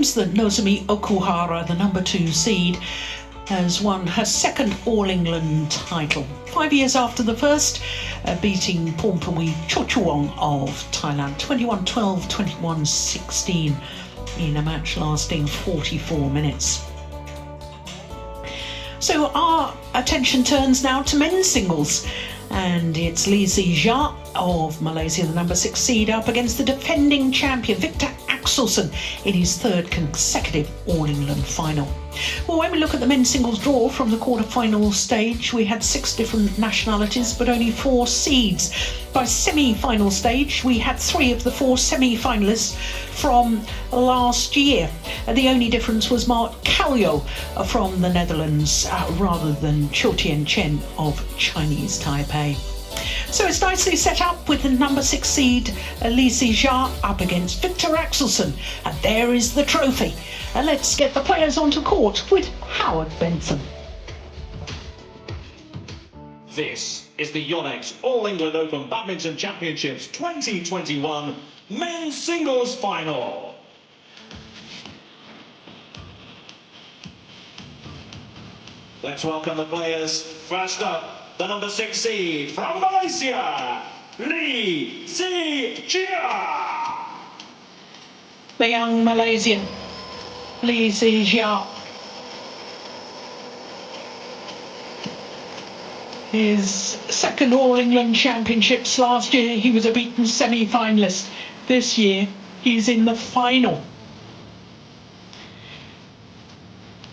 that Nozomi Okuhara, the number 2 seed, has won her second All-England title. 5 years after the first, beating Pornpui Chochuong of Thailand 21-12, 21-16 in a match lasting 44 minutes. So our attention turns now to men's singles, and it's Zii Jia of Malaysia, the number 6 seed, up against the defending champion Viktor Axelsen in his 3rd consecutive All-England final. Well, when we look at the men's singles draw from the quarter-final stage, we had 6 different nationalities but only 4 seeds. By semi-final stage, we had 3 of the 4 semi-finalists from last year. The only difference was Mark Kallio from the Netherlands rather than Cho Tien Chen of Chinese Taipei. So it's nicely set up with the number 6 seed Zii Jia up against Viktor Axelsen, and there is the trophy. And let's get the players onto court with Howard Benson. This is the YONEX All England Open Badminton Championships 2021 Men's Singles Final. Let's welcome the players. First up, the number 6 seed from Malaysia, Zii Jia. The young Malaysian, Zii Jia. His second All-England Championships. Last year he was a beaten semi-finalist. This year he's in the final.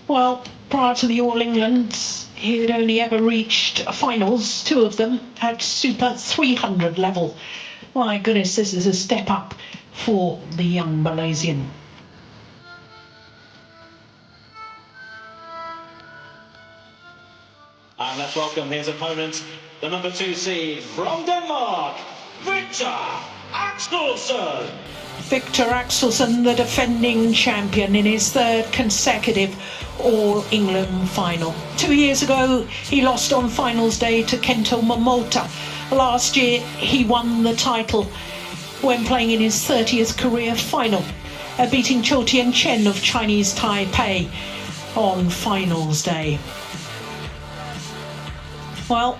Well, prior to the All-Englands, he had only ever reached finals, 2 of them at Super 300 level. My goodness, this is a step up for the young Malaysian. And let's welcome his opponent, the number 2 seed from Denmark, Viktor Axelsen. Viktor Axelsen, the defending champion in his 3rd consecutive All-England final. 2 years ago, he lost on finals day to Kento Momota. Last year, he won the title when playing in his 30th career final, beating Cho Tien Chen of Chinese Taipei on finals day. Well,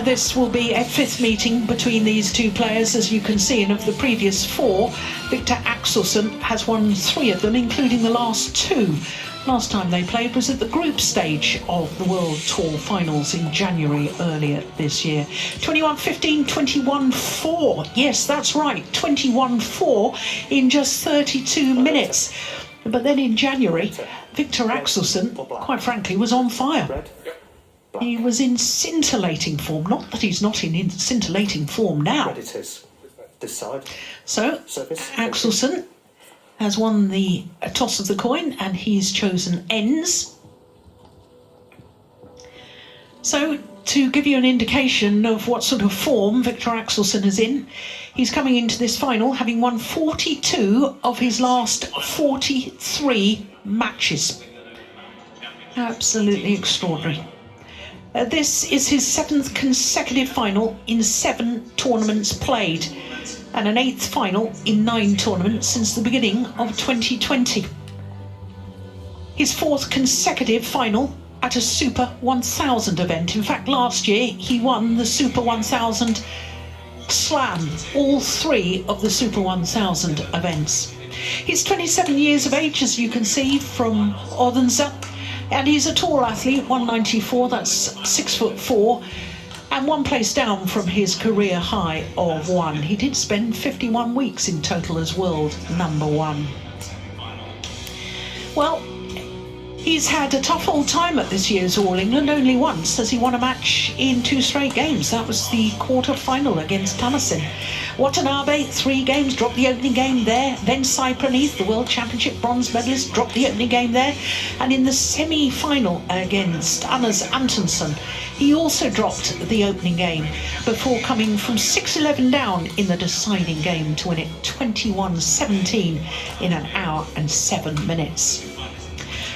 this will be a 5th meeting between these 2 players, as you can see, and of the previous 4, Viktor Axelsen has won 3 of them, including the last 2. Last time they played was at the group stage of the World Tour finals in January earlier this year. 21-15, 21-4. Yes, that's right, 21-4 in just 32 minutes. But then in January, Viktor Axelsen, quite frankly, was on fire. He was in scintillating form. Not that he's not in scintillating form now. So, Axelsen has won the toss of the coin and he's chosen ends. So, to give you an indication of what sort of form Viktor Axelsen is in, he's coming into this final having won 42 of his last 43 matches. Absolutely extraordinary. This is his 7th consecutive final in 7 tournaments played, and an 8th final in 9 tournaments since the beginning of 2020. His 4th consecutive final at a Super 1000 event. In fact, last year he won the Super 1000 Slam, all 3 of the Super 1000 events. He's 27 years of age, as you can see from Odense. And he's a tall athlete, 194, that's 6'4", and 1 place down from his career high of 1. He did spend 51 weeks in total as world number 1. Well, he's had a tough old time at this year's All England, only once, as he won a match in 2 straight games. That was the quarter-final against Tamasin. Watanabe, 3 games, dropped the opening game there. Then Cypronese, the World Championship bronze medalist, dropped the opening game there. And in the semi-final against Anders Antonsen, he also dropped the opening game before coming from 6-11 down in the deciding game to win it 21-17 in 1 hour and 7 minutes.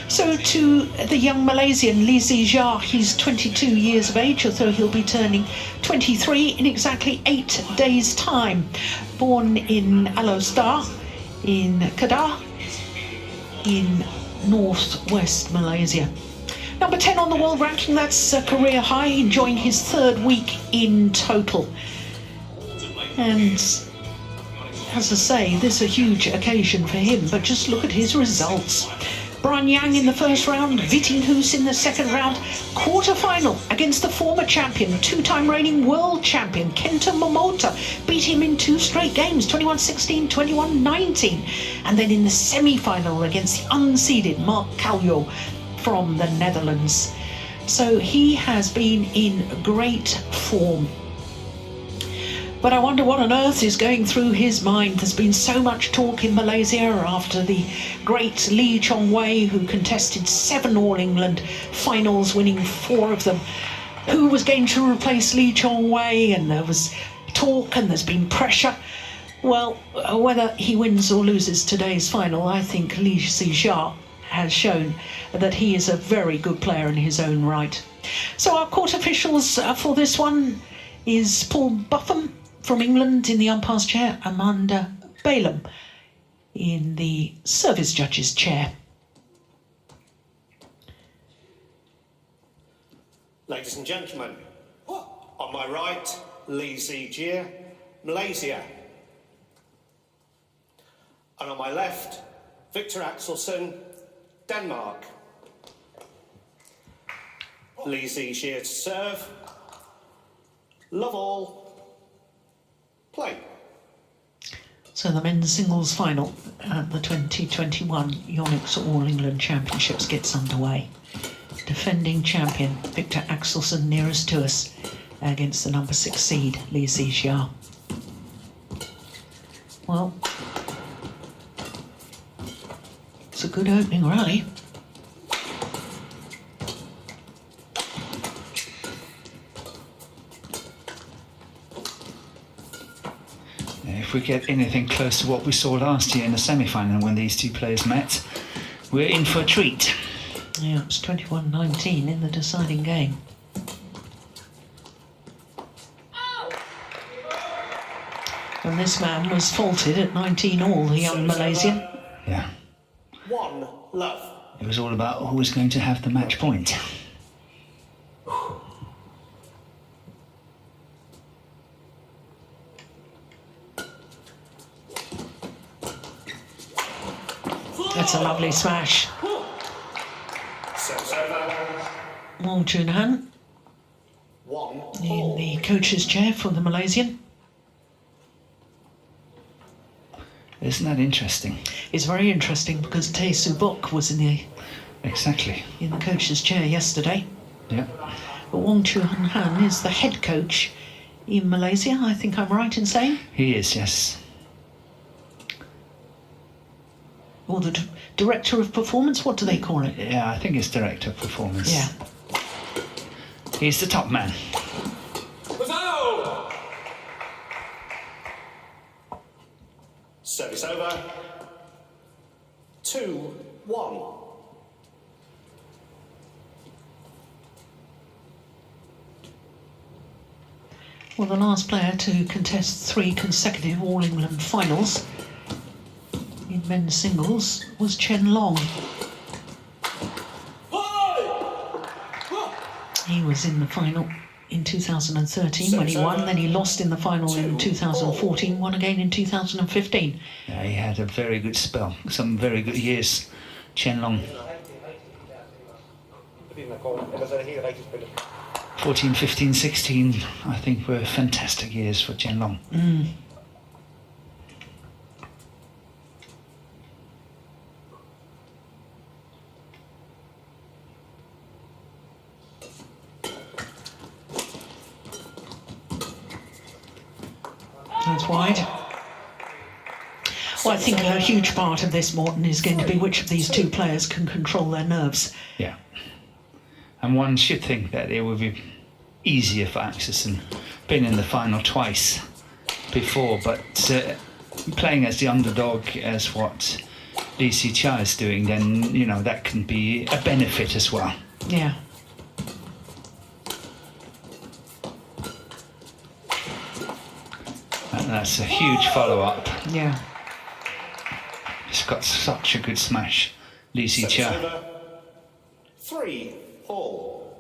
So to the young Malaysian Zii Jia, he's 22 years of age, although he'll be turning 23 in exactly 8 days' time. Born in Alostar in Kedah, in northwest Malaysia. Number 10 on the world ranking, that's a career high, enjoying his third week in total. And as I say, this is a huge occasion for him, but just look at his results. Brian Yang in the first round, Vittinghus in the second round, quarter-final against the former champion, two-time reigning world champion, Kenta Momota, beat him in 2 straight games, 21-16, 21-19. And then in the semi-final against the unseeded Mark Kaljo from the Netherlands. So he has been in great form. But I wonder what on earth is going through his mind. There's been so much talk in Malaysia after the great Lee Chong Wei, who contested 7 All England finals, winning 4 of them, who was going to replace Lee Chong Wei, and there was talk and there's been pressure. Well, whether he wins or loses today's final, I think Zii Jia has shown that he is a very good player in his own right. So our court officials for this one is Paul Buffum from England in the umpire's chair, Amanda Balaam in the service judge's chair. Ladies and gentlemen, on my right, Zii Jia, Malaysia. And on my left, Viktor Axelsen, Denmark. Zii Jia to serve. Love all. Play. So the men's singles final at the 2021 YONEX All England Championships gets underway. Defending champion Viktor Axelsen nearest to us against the number 6 seed Zii Jia. Well, it's a good opening rally. If we get anything close to what we saw last year in the semi-final when these two players met, we're in for a treat. Yeah, it was 21-19 in the deciding game. And this man was faulted at 19 all, the young Malaysian. Yeah. 1 love. It was all about who was going to have the match point. That's a lovely smash. Wong Chun Han in the coach's chair for the Malaysian. Isn't that interesting? It's very interesting because Tae Soo Bok was in the coach's chair yesterday. Yeah. But Wong Chun Han is the head coach in Malaysia, I think I'm right in saying? He is, yes. Or the director of performance, what do they call it? Yeah, I think it's director of performance. Yeah. He's the top man. Service over. 2-1. Well, the last player to contest 3 consecutive All England finals in men's singles was Chen Long. He was in the final in 2013 when he won, then he lost in the final in 2014, won again in 2015. Yeah, he had a very good spell, some very good years, Chen Long. 14, 15, 16, I think were fantastic years for Chen Long. That's wide. Well, I think a huge part of this, Morton, is going to be which of these 2 players can control their nerves. Yeah. And one should think that it would be easier for Axelson. Been in the final twice before, but playing as the underdog, as what Zii Jia is doing, then, you know, that can be a benefit as well. Yeah. And that's a huge follow-up. Yeah. He's got such a good smash. Zii Jia. 3-all.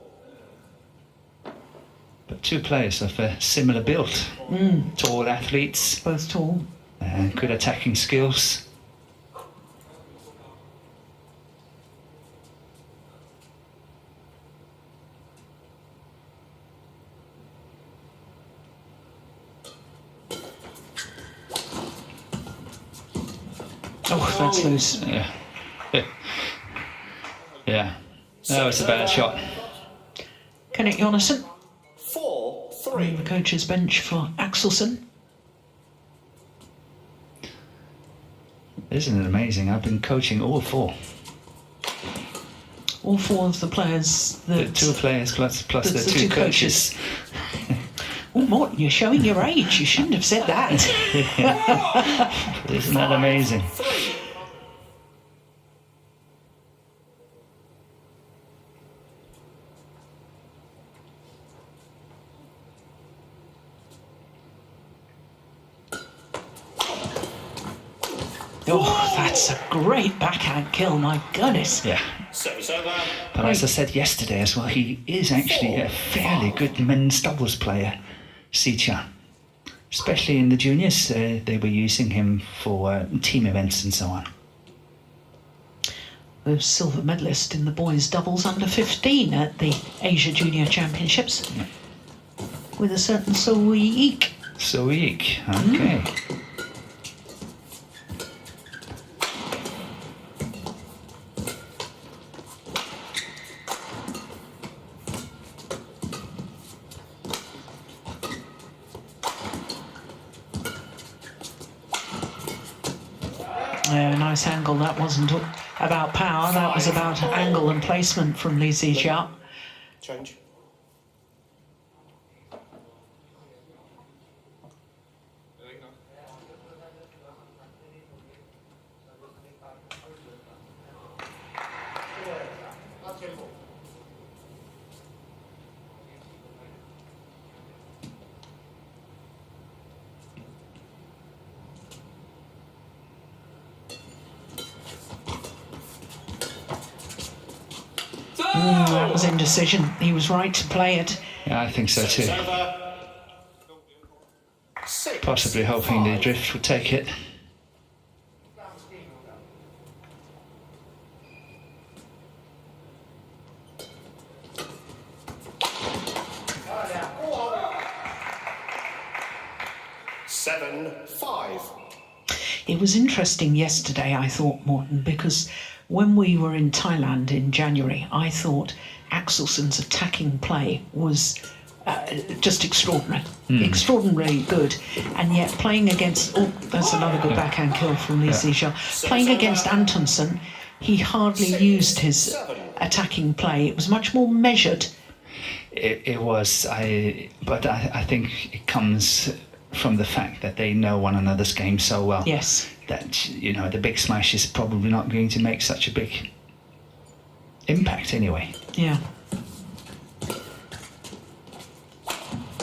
But two players of a similar build. Tall athletes. Both tall. And good attacking skills. Oh, that's loose. Yeah. Yeah. That was a bad shot. Kenneth Jonasson, 4-3. the coach's bench for Axelson. Isn't it amazing? I've been coaching all four. All four of the players. The two players plus the two coaches. Oh, Morton, you're showing your age. You shouldn't have said that. Isn't that amazing? 3. Oh, that's a great backhand kill, my goodness. Yeah. Service over. But as I said yesterday as well, he is actually a fairly good men's doubles player, Zii Jia. Especially in the juniors, they were using him for team events and so on. The silver medalist in the boys' doubles under 15 at the Asia Junior Championships. Yeah. With a certain Zii Jia. Okay. Nice angle. That wasn't about power, that was about angle and placement from Zii Jia. Change. That was indecision. He was right to play it. Yeah, I think so too. 6. Possibly hoping the drift would take it. It was interesting yesterday, I thought, Morton, because when we were in Thailand in January, I thought Axelson's attacking play was just extraordinary, extraordinarily good. And yet playing against, that's another good backhand kill from Zii Jia. Playing against Antonsson, he hardly used his attacking play. It was much more measured. It was, but I think it comes from the fact that they know one another's game so well. Yes. That, you know, the big smash is probably not going to make such a big impact anyway. Yeah.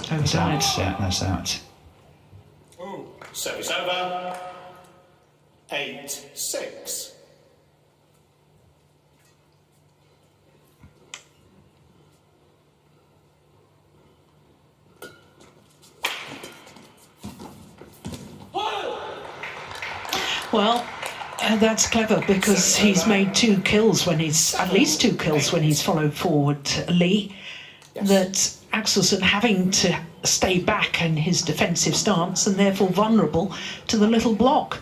That's out. Yeah, that's out. Service over. 8-6. Well, that's clever because he's made two kills when he's, at least two kills when he's followed forward Lee. Yes. That Axelson having to stay back in his defensive stance and therefore vulnerable to the little block.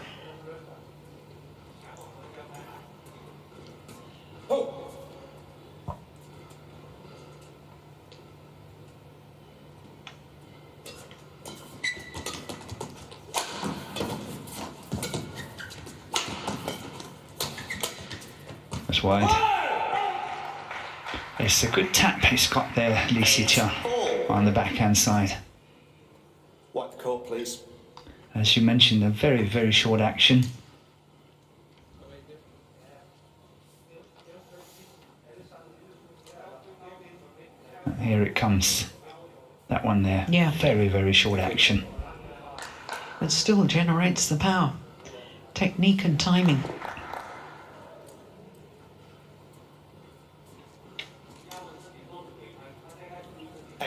That's wide. It's a good tap he's got there, Zii Jia, on the backhand side. Wipe the court, please. As you mentioned, a very, very short action. And here it comes. That one there. Yeah. Very, very short action. But still generates the power. Technique and timing.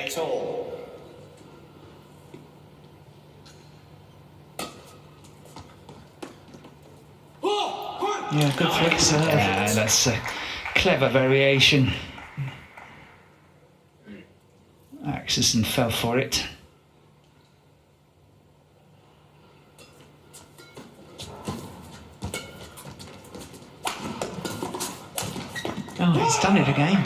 8 all. Yeah, good flick serve. Yeah, that's a clever variation. Axelson fell for it. Oh, he's done it again.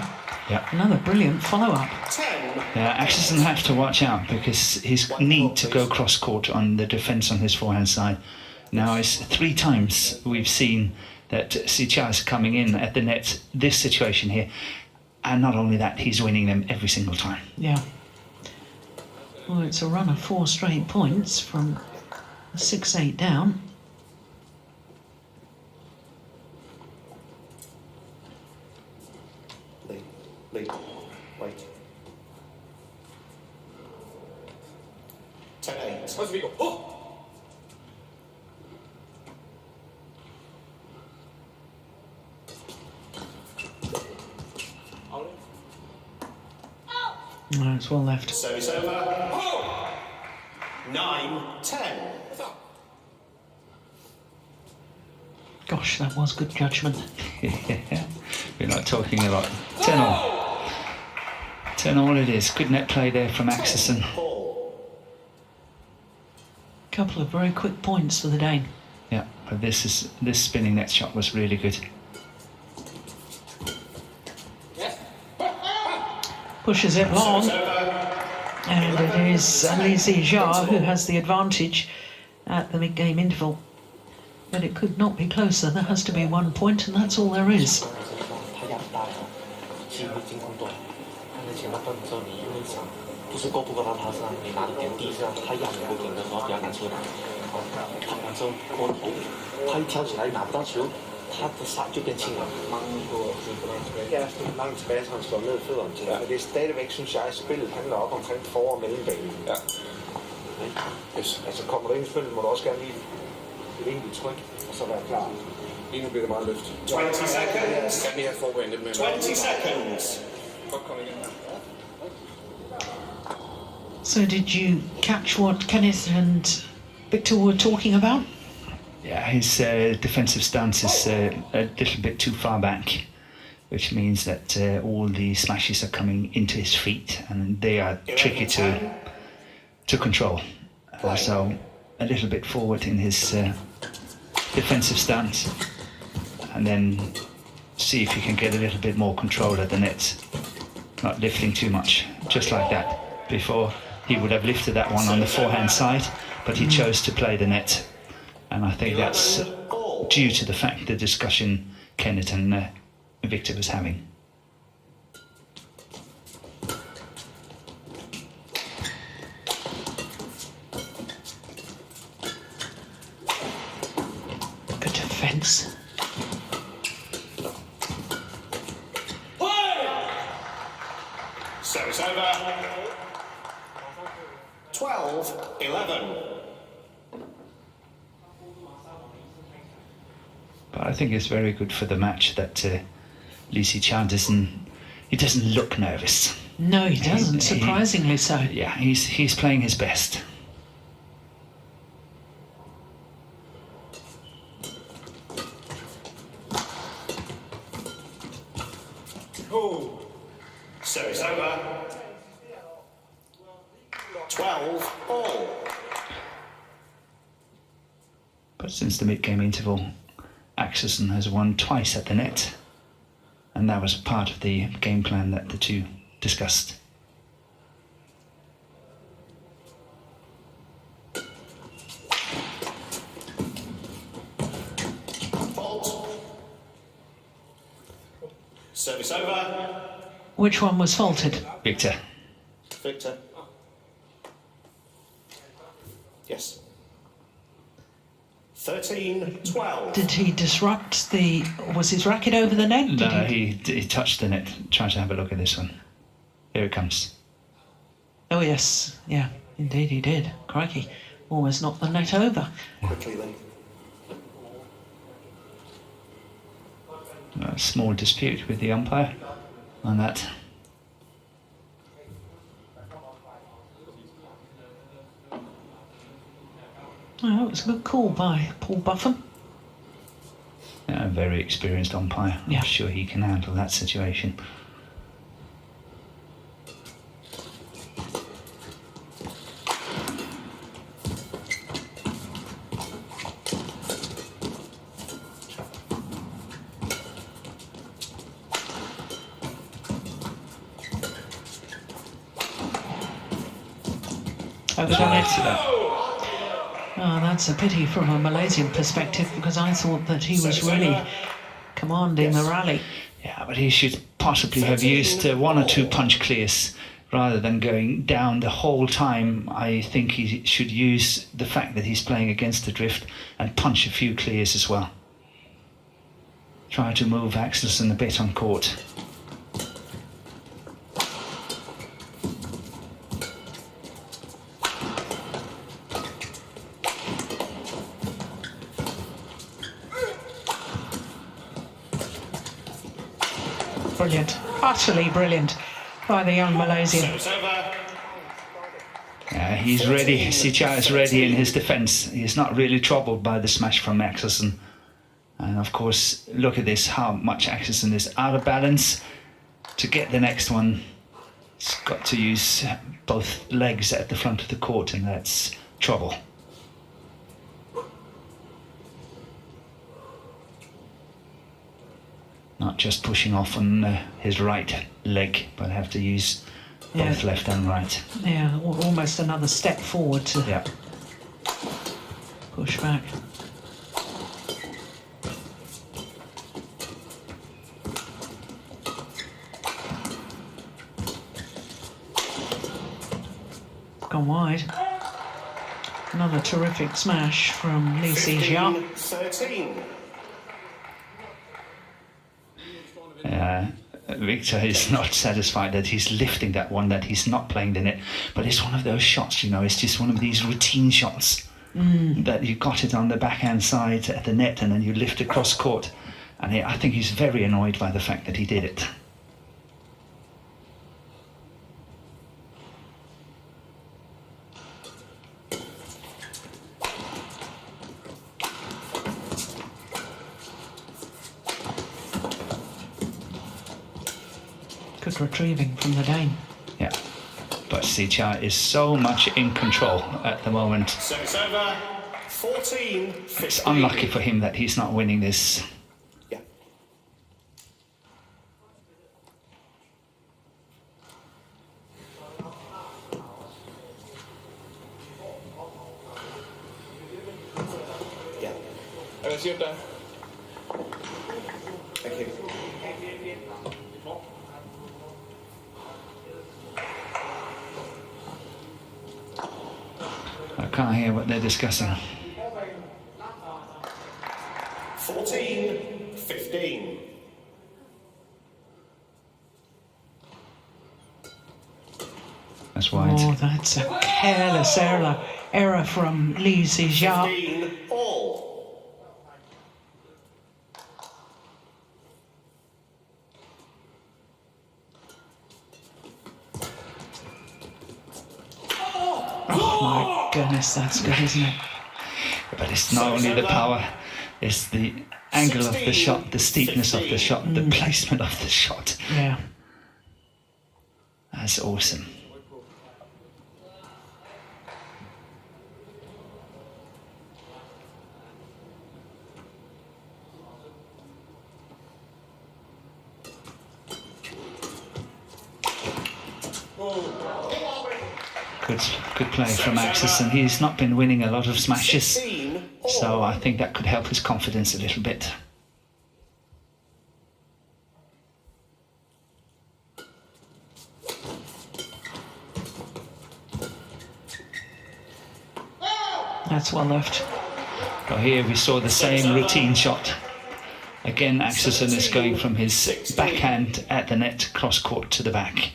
Yeah. Another brilliant follow-up. 10. Yeah, Axelson have to watch out because his need to go cross court on the defence on his forehand side. Now it's 3 times we've seen that Zii Jia is coming in at the net, this situation here, and not only that, he's winning them every single time. Yeah. Well, it's a run of 4 straight points from 6-8 down. Lead. Wait. 10-8. No, it's well left. Service over. 9-10. Gosh, that was good judgment. We're not talking about 10 all. 10 all it is. Good net play there from Axelson. Couple of very quick points for the Dane. Yeah, but this spinning net shot was really good. Pushes it long. And it is Zii Jia who has the advantage at the mid-game interval. But it could not be closer. There has to be 1 point, and that's all there is. Langt tilbage, så han slår ned fødderne til. Men det er stadigvæk, synes jeg, spillet handler op omkring for- og mellembanen. Ja. Yes. Altså kommer du ind i spillet, må du også gerne lige et enkelt tryk, og så være klar. Lige bliver det meget løft. 20 seconds. Kan lige have forberedt lidt mere. 20 seconds. Godt komme igen her. So did you catch what Kenneth and Viktor were talking about? Yeah, his defensive stance is a little bit too far back, which means that all the smashes are coming into his feet, and they are tricky to control. So a little bit forward in his defensive stance, and then see if you can get a little bit more control at the net, not lifting too much, just like that. Before, he would have lifted that one on the forehand side, but he chose to play the net. And I think that's due to the fact the discussion Kenneth and Viktor was having. Good defence. Service over. 12-11. But I think it's very good for the match that Zii Jia doesn't look nervous. No, he doesn't, surprisingly so. Yeah, he's playing his best. Service over. 12-all. But since the mid-game interval, Axelson has won twice at the net, and that was part of the game plan that the two discussed. Fault. Service over. Which one was faulted? Viktor. Victor. Yes. 13-12. Did he disrupt the... Was his racket over the net? No, he touched the net. Try to have a look at this one. Here it comes. Oh, yes. Yeah, indeed he did. Crikey. Almost knocked the net over. Quickly then. A small dispute with the umpire on that. Oh, it was a good call by Paul Buffon. A very experienced umpire. Yeah. I'm sure he can handle that situation. Over the net. Oh, that's a pity from a Malaysian perspective, because I thought that he was really commanding the rally. Yeah, but he should possibly have used 1 or 2 punch clears rather than going down the whole time. I think he should use the fact that he's playing against the drift and punch a few clears as well. Try to move Axelson a bit on court. Brilliant, utterly brilliant by the young Malaysian. Yeah, he's ready. Zii Jia is ready in his defence. He's not really troubled by the smash from Axelson. And of course, look at this, how much Axelson is out of balance. To get the next one, he's got to use both legs at the front of the court, and that's trouble. Not just pushing off on his right leg, but have to use both left and right. Yeah, almost another step forward to push back. Gone wide. Another terrific smash from Zii Jia. 13. Viktor is not satisfied that he's lifting that one, that he's not playing the net. But it's one of those shots, you know, it's just one of these routine shots that you got it on the backhand side at the net and then you lift across court. And I think he's very annoyed by the fact that he did it. Good retrieving from the Dane. Yeah, but Zii Jia is so much in control at the moment. So it's over. 14. It's unlucky for him that he's not winning this. Yeah. Yeah. Hvad siger du der? Thank you. I can't hear what they're discussing. 14-15. That's wide. Oh, that's a careless error from Zii Jia. 15 all. Oh my goodness, that's good, isn't it? But it's not only the power, it's the angle of the shot, the steepness of the shot, the placement of the shot. Yeah. That's awesome. Good play from Axelson. He's not been winning a lot of smashes, so I think that could help his confidence a little bit. That's well left. Well, here we saw the same routine shot. Again, Axelson is going from his backhand at the net, cross court to the back.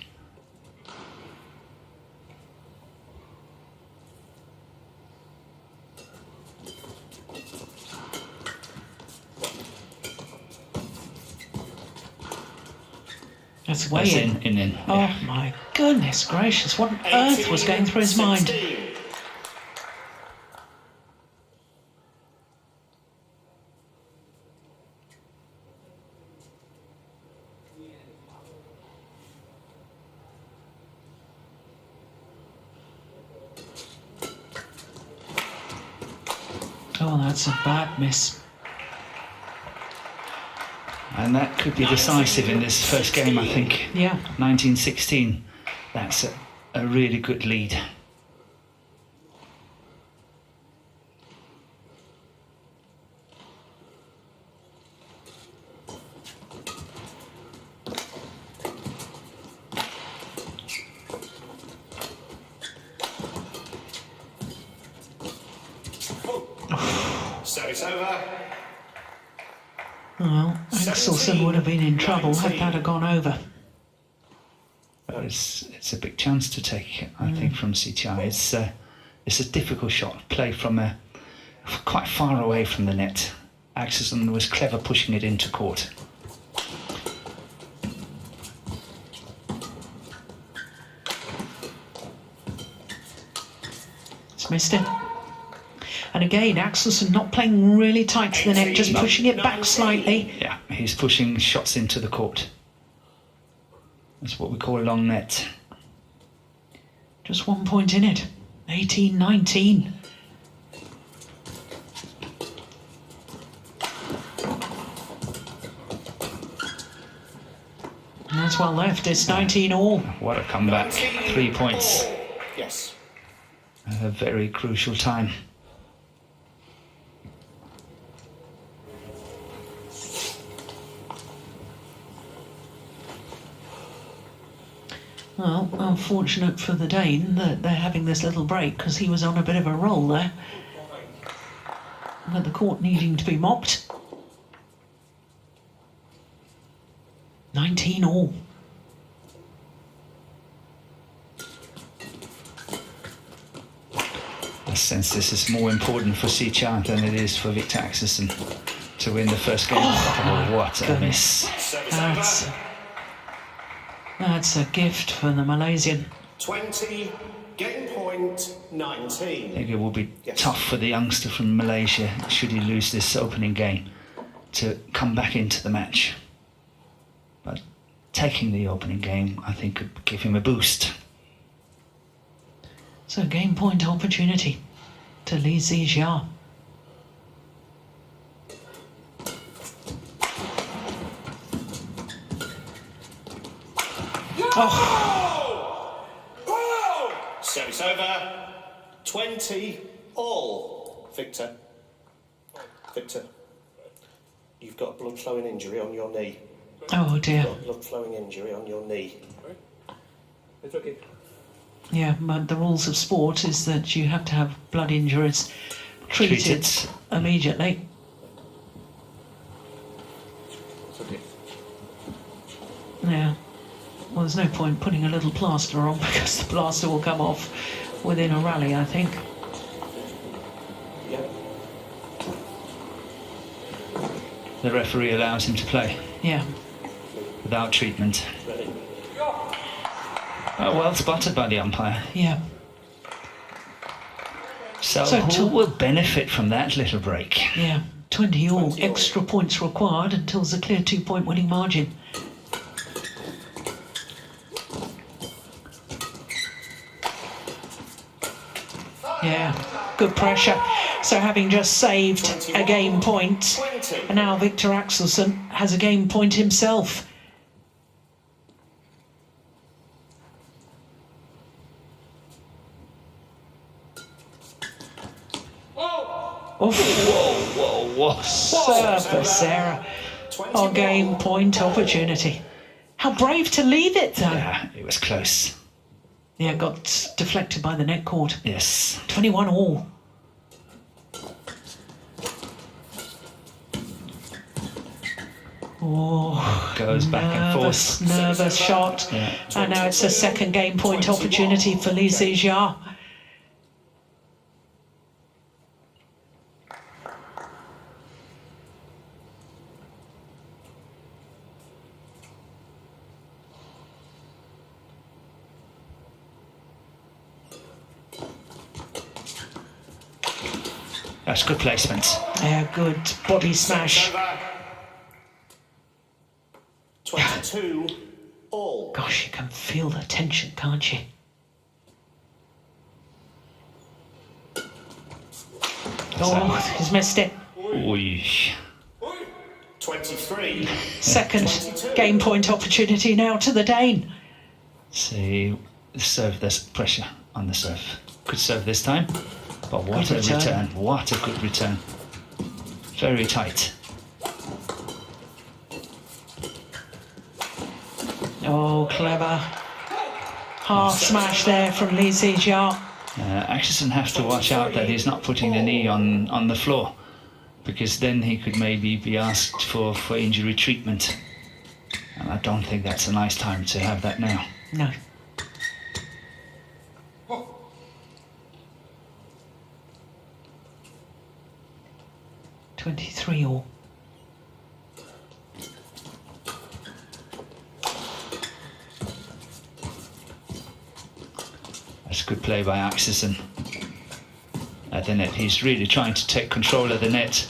That's way That's in. in. Oh Yeah. my goodness gracious, what on earth was going through his mind? Oh, that's a bad miss. And that could be decisive in this first game, I think. Yeah. 19-16. That's a really good lead. Service over. Well, Axelson would have been in trouble had that have gone over. But it's a big chance to take, I think, from Zii Jia. It's a difficult shot, play from quite far away from the net. Axelson was clever pushing it into court. It's missed it. And again, Axelson not playing really tight to the net, just pushing it back slightly. Yeah, he's pushing shots into the court. That's what we call a long net. Just 1 point in it. 18-19. And that's well left. It's 19 all. What a comeback. 3 points. Yes. A very crucial time. Well, unfortunate for the Dane that they're having this little break because he was on a bit of a roll there. But the court needing to be mopped. 19 all. I sense this is more important for Zii Jia than it is for Viktor Axelsen to win the first game. Oh, what a miss. That's a gift for the Malaysian. 20, game point 19. I think it will be tough for the youngster from Malaysia, should he lose this opening game, to come back into the match. But taking the opening game, I think, could give him a boost. So game point opportunity to Zii Jia. Oh! Service over. 20 all. Victor, you've got a blood flowing injury on your knee. Oh dear. You've got a blood flowing injury on your knee. It's okay. Yeah, but the rules of sport is that you have to have blood injuries treated immediately. It's okay. Yeah. Well, there's no point putting a little plaster on because the plaster will come off within a rally, I think. Yeah. The referee allows him to play Yeah. without treatment. Ready. Oh, well spotted by the umpire. Yeah. So So who will benefit from that little break? Yeah. 20 all. Extra points required until there's a clear 2 point winning margin. Yeah, good pressure. So having just saved a game point, and now Viktor Axelsen has a game point himself. Whoa. Surface error. Or game point opportunity. How brave to leave it though. Yeah, it was close. Yeah, got deflected by the net cord. Yes. 21 all. Oh, Goes back and forth. Nervous shot. Yeah. And now it's a second game point opportunity for Zii Jia. That's good placement. Yeah, good body smash. 22 all. Gosh, you can feel the tension, can't you? Oh, he's missed it. Oy. 23. Second game point opportunity now to the Dane. See, serve this pressure on the serve. Good serve this time, but what Good a return. return. What a good return. Very tight. Oh, clever. Half smash there from Zii Jia. Axelson has to watch out that he's not putting the knee on the floor, because then he could maybe be asked for injury treatment. And I don't think that's a nice time to have that now. No. $23 all. That's good play by Axelson at the net. He's really trying to take control of the net.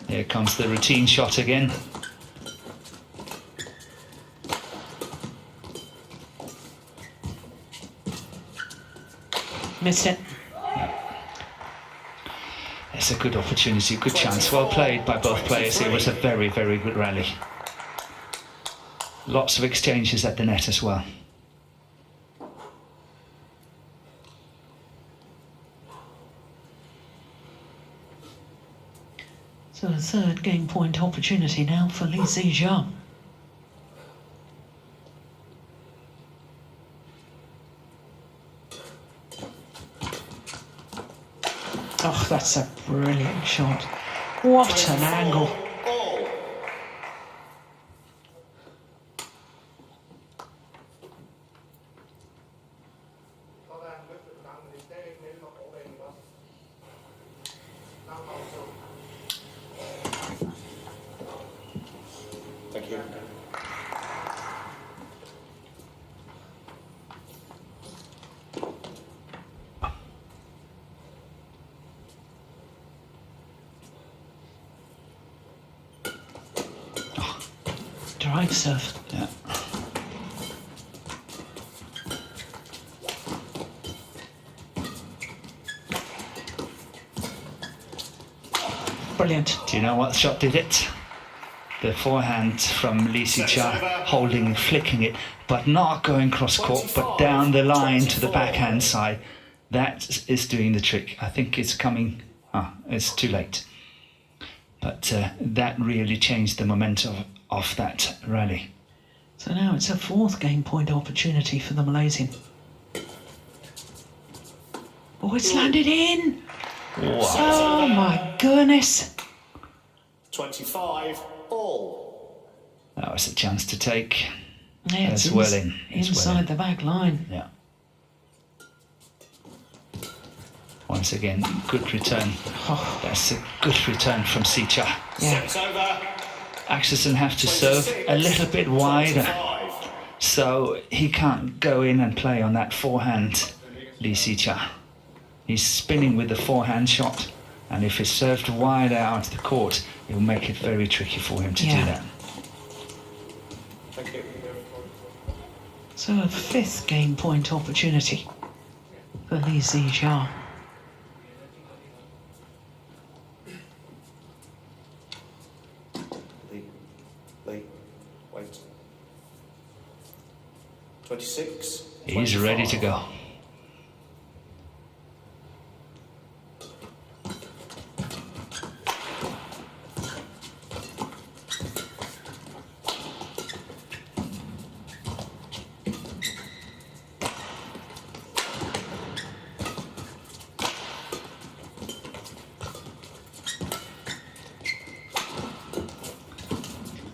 Here comes the routine shot again. Missed it. It's a good opportunity, good chance. Well played by both players. It was a very, very good rally. Lots of exchanges at the net as well. So a third game point opportunity now for Zii Jia. Oh, that's a brilliant shot. What an angle. All. Thank you. Drive serve. Yeah. Brilliant. Do you know what shot did it? The forehand from Zii Jia, holding, flicking it, but not going cross court, but down the line to the backhand side. That is doing the trick. I think it's coming. It's too late. But that really changed the momentum of that rally. So now it's a fourth game point opportunity for the Malaysian. Oh, it's landed in. Wow. Oh my goodness. 25. All. That was a chance to take. Yeah, it's As well in. It's inside well in. the back line. Yeah. Once again, good return. Oh, That's a good return from Zii Jia. yeah. Sets over. Axelson have to serve a little bit wider, 25. so he can't go in and play on that forehand, Zii Jia. He's spinning with the forehand shot, and if it's served wider out of the court, it will make it very tricky for him to do that. Thank you. So a fifth game point opportunity for Zii Jia. Lee, wait. 26. He's ready to go.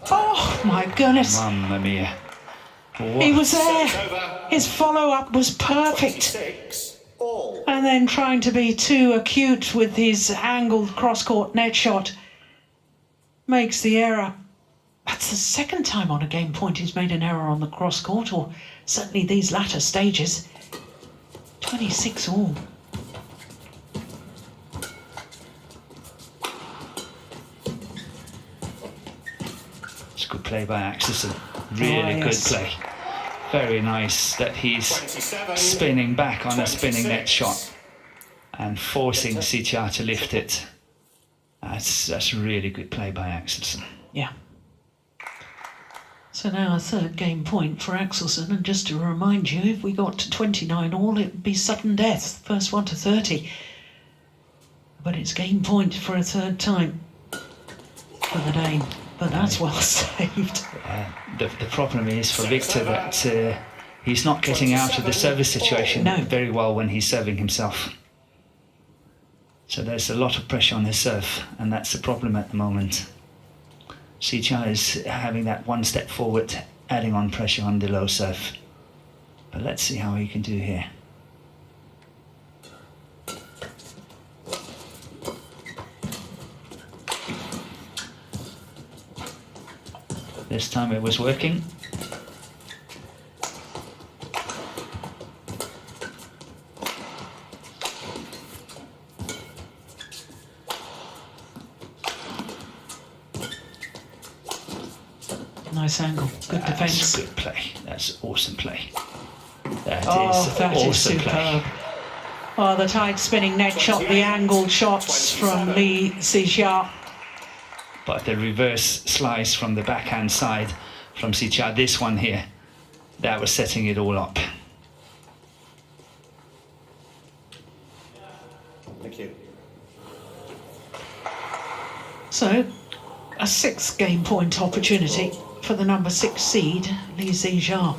Oh my goodness. Mamma mia. What? He was there. Sets over. His follow-up was perfect. 26. All. And then trying to be too acute with his angled cross-court net shot makes the error. That's the second time on a game point he's made an error on the cross-court, or certainly these latter stages. 26 all. It's good play by Axelson. Really good yes. play. Very nice that he's 27. spinning back on a spinning net shot. and forcing Zii Jia to lift it. That's really good play by Axelson. Yeah. So now a third game point for Axelson, and just to remind you, if we got to 29 all, it would be sudden death, first one to 30. But it's game point for a third time for the Dane, but that's well saved. The problem is for Viktor that he's not getting out of the service situation very well when he's serving himself. So there's a lot of pressure on his serve, and that's the problem at the moment. Zii Jia is having that one step forward, adding on pressure on the low serve. But let's see how he can do here. This time it was working. Nice angle, good defence. That's good play. That's awesome play. That is awesome superb play. Oh, the tight spinning net shot, the angled shots from Zii Jia. But the reverse slice from the backhand side from Zii Jia, this one here, that was setting it all up. Thank you. So, a 6th game point opportunity for the number 6 seed, Zii Jia.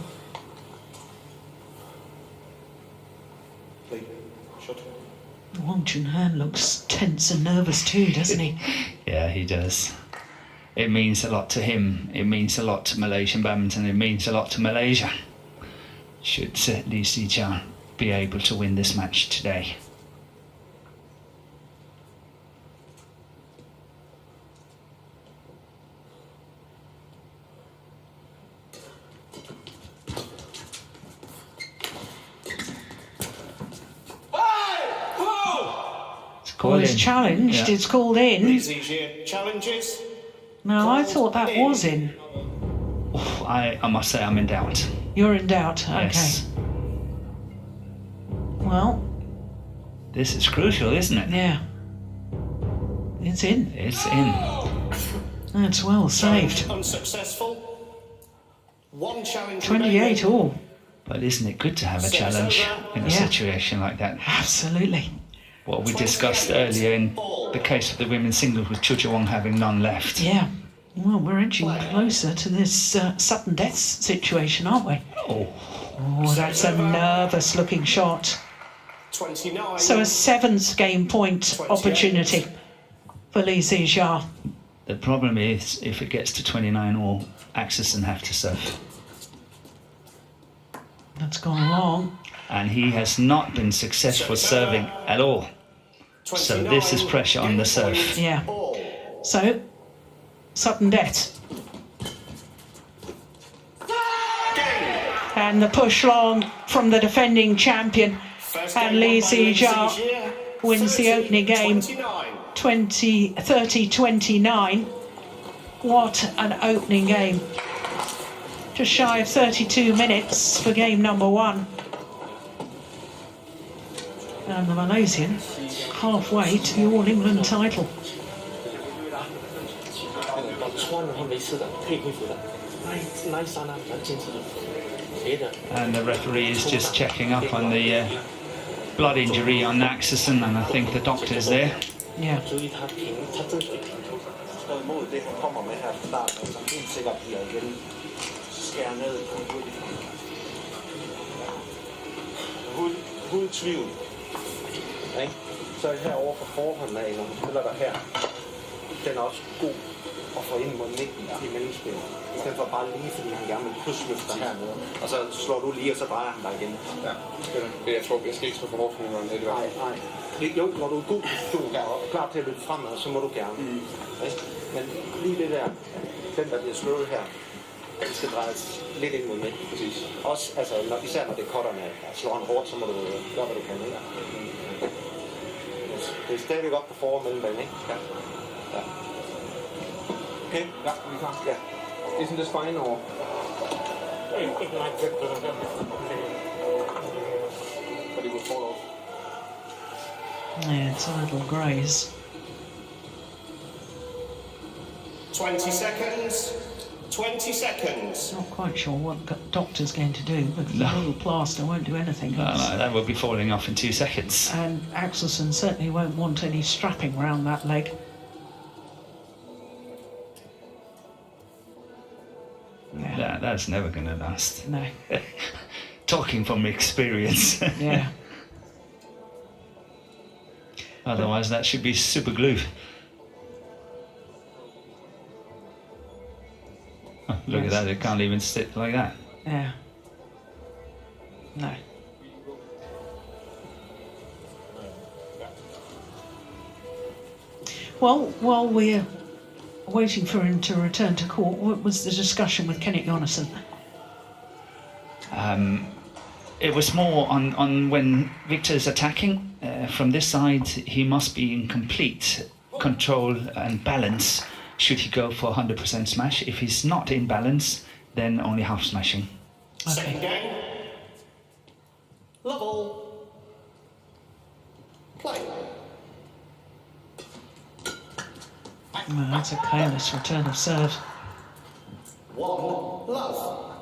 Wang Chunhan looks tense and nervous too, doesn't he? Yeah, he does. It means a lot to him. It means a lot to Malaysian badminton. It means a lot to Malaysia. Should Zii Jia be able to win this match today. It's challenged, it's called in. Zii Jia challenges. No, I thought that was in. I must say I'm in doubt. You're in doubt, okay. Yes. Well, this is crucial, isn't it? yeah. It's in. It's in. That's well saved. Unsuccessful. One challenge 28 all. But isn't it good to have a challenge in a situation like that? Absolutely. What we discussed earlier in the case of the women's singles with Chuchuwong having none left. Yeah. Well, we're edging closer to this sudden death situation, aren't we? Oh, that's a nervous looking shot. 29. So a 7th game point opportunity for Zii Jia. the problem is if it gets to 29 all, Axelson have to serve. That's gone long. And he has not been successful serving at all. So this is pressure on the serve. Yeah. So, sudden death. And the push long from the defending champion. And Zii Jia wins the opening game 30-29. What an opening game. Just shy of 32 minutes for game number 1. And the Malaysian halfway to the All England title. And the referee is just checking up on the blood injury on Axelson, and I think the doctor's there. Yeah. Så herovre fra forhånden af, når man spiller der her, den er også god at få ind mod midten i mellemspillet. I stedet for bare lige, fordi han gerne vil krydsløfte hernede. Og så slår du lige, og så drejer han dig igen. Ja. Jeg tror, jeg skal ikke slå for hårdt for nogen. Nej. Jo, når du er god, du er klar til at løbe fremad, så må du gerne. Men lige det der, den der bliver slået her, den skal drejes lidt ind mod midten. Præcis. Også, altså, især når det er cutterne, slår han hårdt, så må du gøre, hvad du kan. Ikke? Det er stadigvæk op på forår mellembanen, ikke? Ja. Ja. Okay, ja, vi er klar. Ja. Isn't this fine, or? But it will fall off. Yeah, it's a little graze. 20 seconds. 20 seconds. Not quite sure what the doctor's going to do, but No. the little plaster won't do anything. No, that will be falling off in 2 seconds. And Axelson certainly won't want any strapping around that leg. Yeah. That's never going to last. No. Talking from experience. Yeah. Otherwise, that should be super glue. Oh, look at that, it can't even sit like that. Yeah. No. Well, while we're waiting for him to return to court, what was the discussion with Kenneth Jonassen? It was more on when Viktor's attacking. From this side, he must be in complete control and balance should he go for 100% smash. If he's not in balance, then only half smashing. Second game. Level. Play. Well, that's a careless return of serve. 1 love.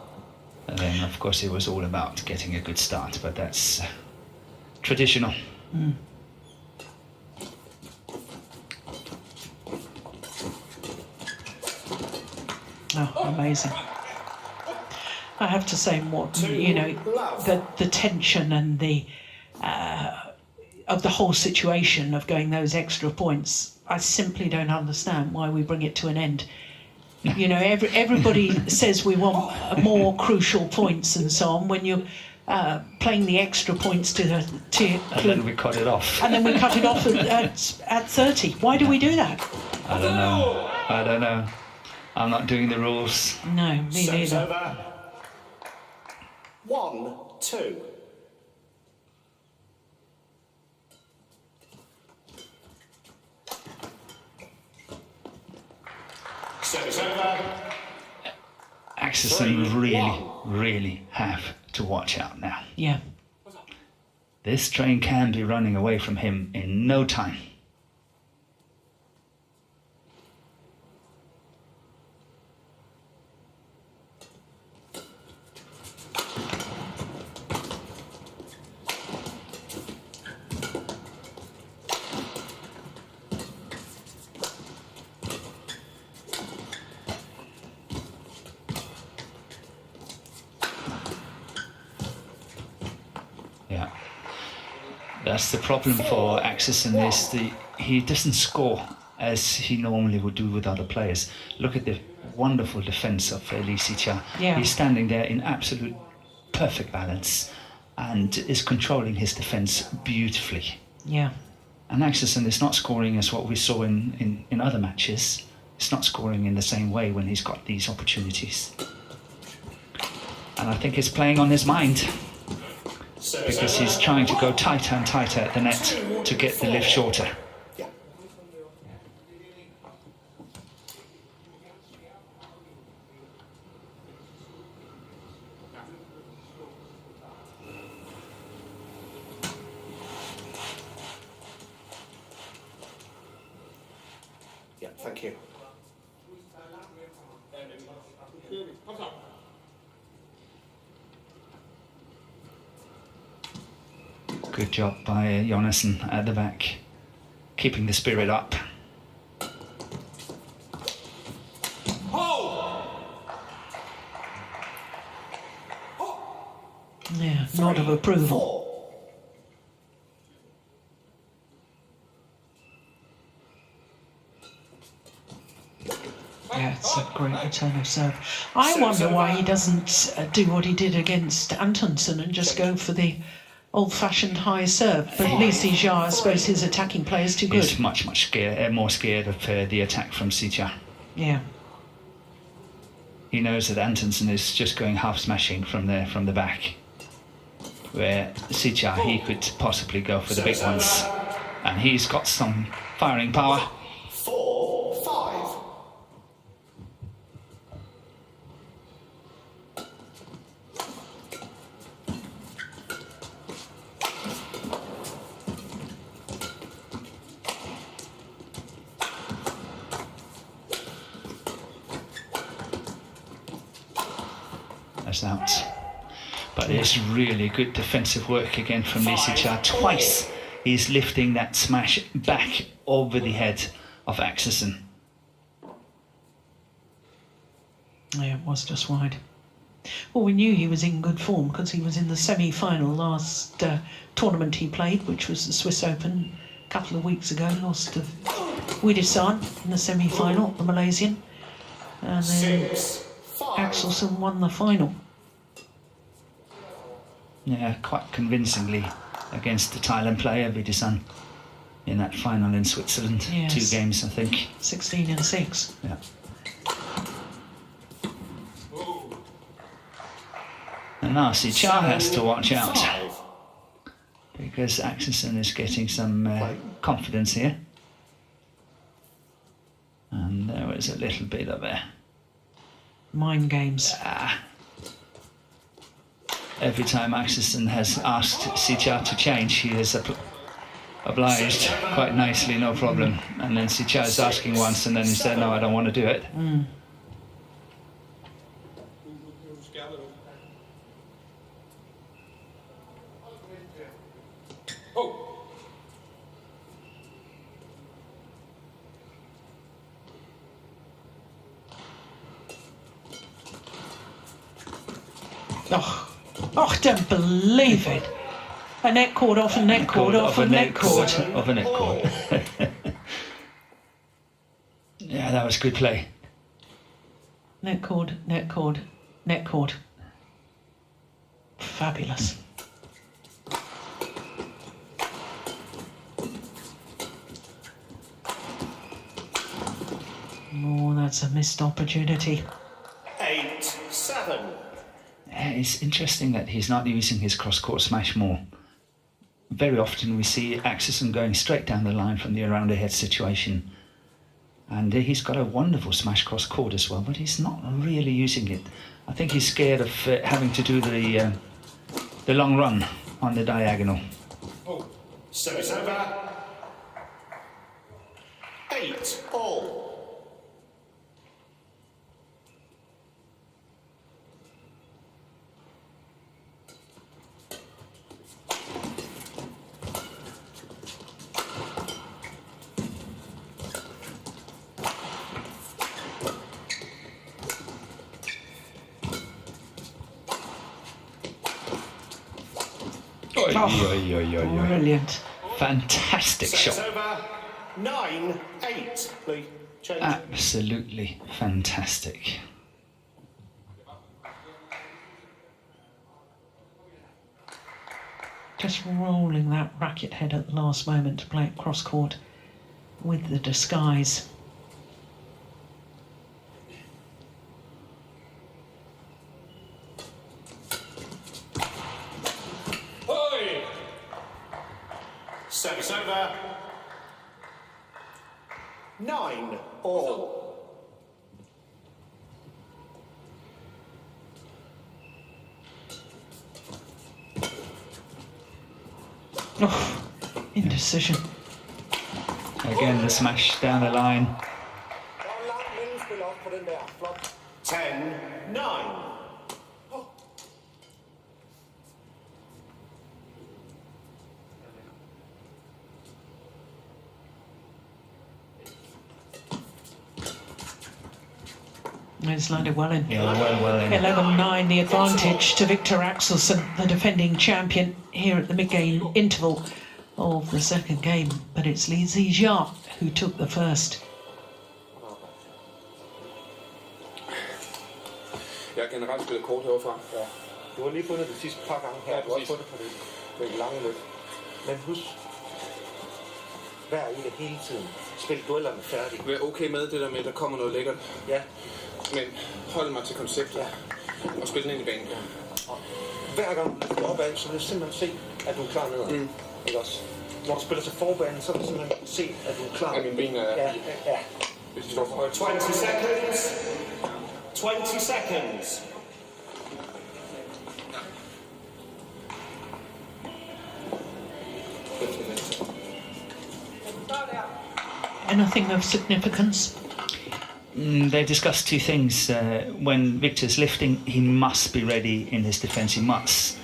And then, of course, it was all about getting a good start, but that's traditional. Oh, amazing. I have to say, the tension and the of the whole situation of going those extra points, I simply don't understand why we bring it to an end. You know, everybody says we want more crucial points and so on when you're playing the extra points And then we cut it off. and then we cut it off at 30. Why do we do that? I don't know. I'm not doing the rules. No, me Serve's neither. over. 1-2. Serve's over. Axelson really have to watch out now. Yeah. This train can be running away from him in no time. Yeah, that's the problem for Axelson, is he doesn't score as he normally would do with other players. Look at the wonderful defense of Zii Jia. Yeah. He's standing there in absolute perfect balance and is controlling his defense beautifully. Yeah. And Axelson is not scoring as what we saw in other matches. He's not scoring in the same way when he's got these opportunities. And I think it's playing on his mind, because he's trying to go tighter and tighter at the net to get the lift shorter. Yeah. Yeah, thank you. Good job by Jonassen at the back, keeping the spirit up. Yeah, nod of approval. Yeah, it's a great return of serve. I wonder why he doesn't do what he did against Antonsen and just go for the old-fashioned high serve. But Zii Jia, I suppose his attacking play is too good. He's much more scared of the attack from Zii Jia. Yeah. He knows that Antonsen is just going half smashing from the back, where Zii Jia, he could possibly go for the big ones, and he's got some firing power. 4-5. as out. But it's really good defensive work again from Zii Jia. Twice he's lifting that smash back over the head of Axelson. Yeah, it was just wide. Well, we knew he was in good form because he was in the semi-final last tournament he played, which was the Swiss Open a couple of weeks ago. Lost to Widisan in the semi-final, the Malaysian. And then Axelson won the final. Yeah, quite convincingly against the Thailand player, Widisan, in that final in Switzerland. Yes. 2 games, I think. 16 and 6. Yeah. And now Zii Jia has to watch out, because Axelson is getting some confidence here. And there was a little bit of a... Mind games. Every time Axelson has asked Zii Jia to change, he has obliged quite nicely, no problem. And then Zii Jia is asking once, and then he said, no, I don't want to do it. Oh, don't believe it. A net cord off a net cord off a net cord. Of a net cord. Yeah, that was good play. Net cord, net cord, net cord. Fabulous. Oh, that's a missed opportunity. 8-7. Yeah, it's interesting that he's not using his cross-court smash more. Very often we see Axelson going straight down the line from the around the head situation. And he's got a wonderful smash cross-court as well, but he's not really using it. I think he's scared of having to do the long run on the diagonal. Service over. 8-all. Brilliant. Fantastic shot. Over. 9-8. Please change. Absolutely fantastic. Just rolling that racket head at the last moment to play it cross court with the disguise. Service over. 9-all. Oh, indecision. Again, the smash down the line. 10-9. It's landed well in. Yeah, well in. 11-9, the advantage to Viktor Axelsen, the defending champion, here at the mid-game interval of the second game. But it's Zii Jia who took the first. Jeg har generelt spillet kort heroverfra. Ja. Du har lige fundet det sidste par gange her. Du har også fundet på det lange løb. Men husk, vær i det hele tiden. Spil duellerne færdigt. Jeg er okay med det der med, at der kommer noget lækkert. Ja. Men hold mig til konceptet. Ja. Og spil den ind i banen. Ja. Og hver gang du går opad, så vil du simpelthen se, at du er klar nedad. Ikke også? Når du spiller til forbanen, så vil du simpelthen se, at du er klar. At mine ben er... Ja. Hvis de står for højt. 20 seconds. 20 seconds. Anything of significance? They discussed two things. When Viktor's lifting, he must be ready in his defense. He must,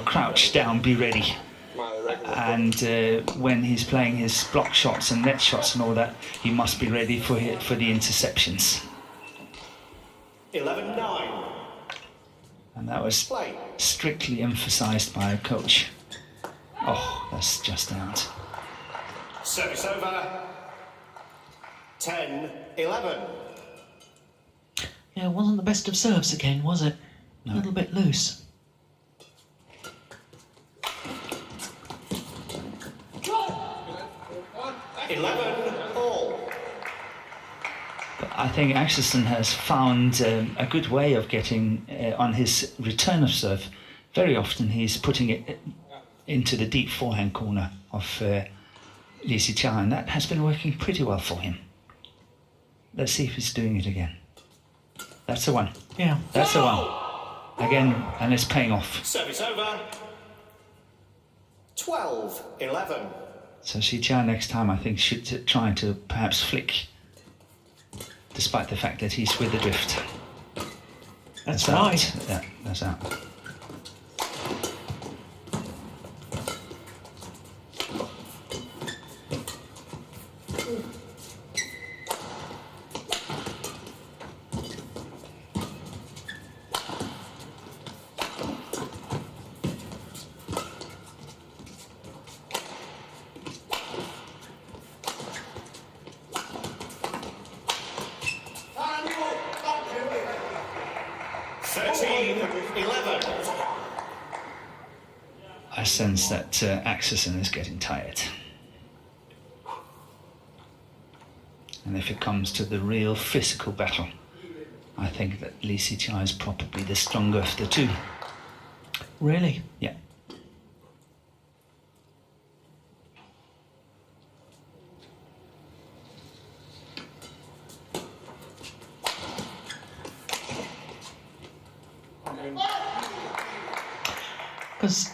crouch down, be ready. And when he's playing his block shots and net shots and all that, he must be ready for the interceptions. 11-9. And that was strictly emphasised by a coach. Oh, that's just out. Service over. 10-11. Yeah, it wasn't the best of serves again, was it? No. A little bit loose. But I think Axelson has found a good way of getting on his return of serve. Very often he's putting it into the deep forehand corner of Zii Jia, and that has been working pretty well for him. Let's see if he's doing it again. That's the one. Yeah. That's the one. Again, and it's paying off. Service over. 12-11. So Zii Jia next time I think should try to perhaps flick, despite the fact that he's with the drift. That's right. Out. Yeah, that's out. I sense that Axelson is getting tired. And if it comes to the real physical battle, I think that Zii Jia is probably the stronger of the two. Really? Yeah. Because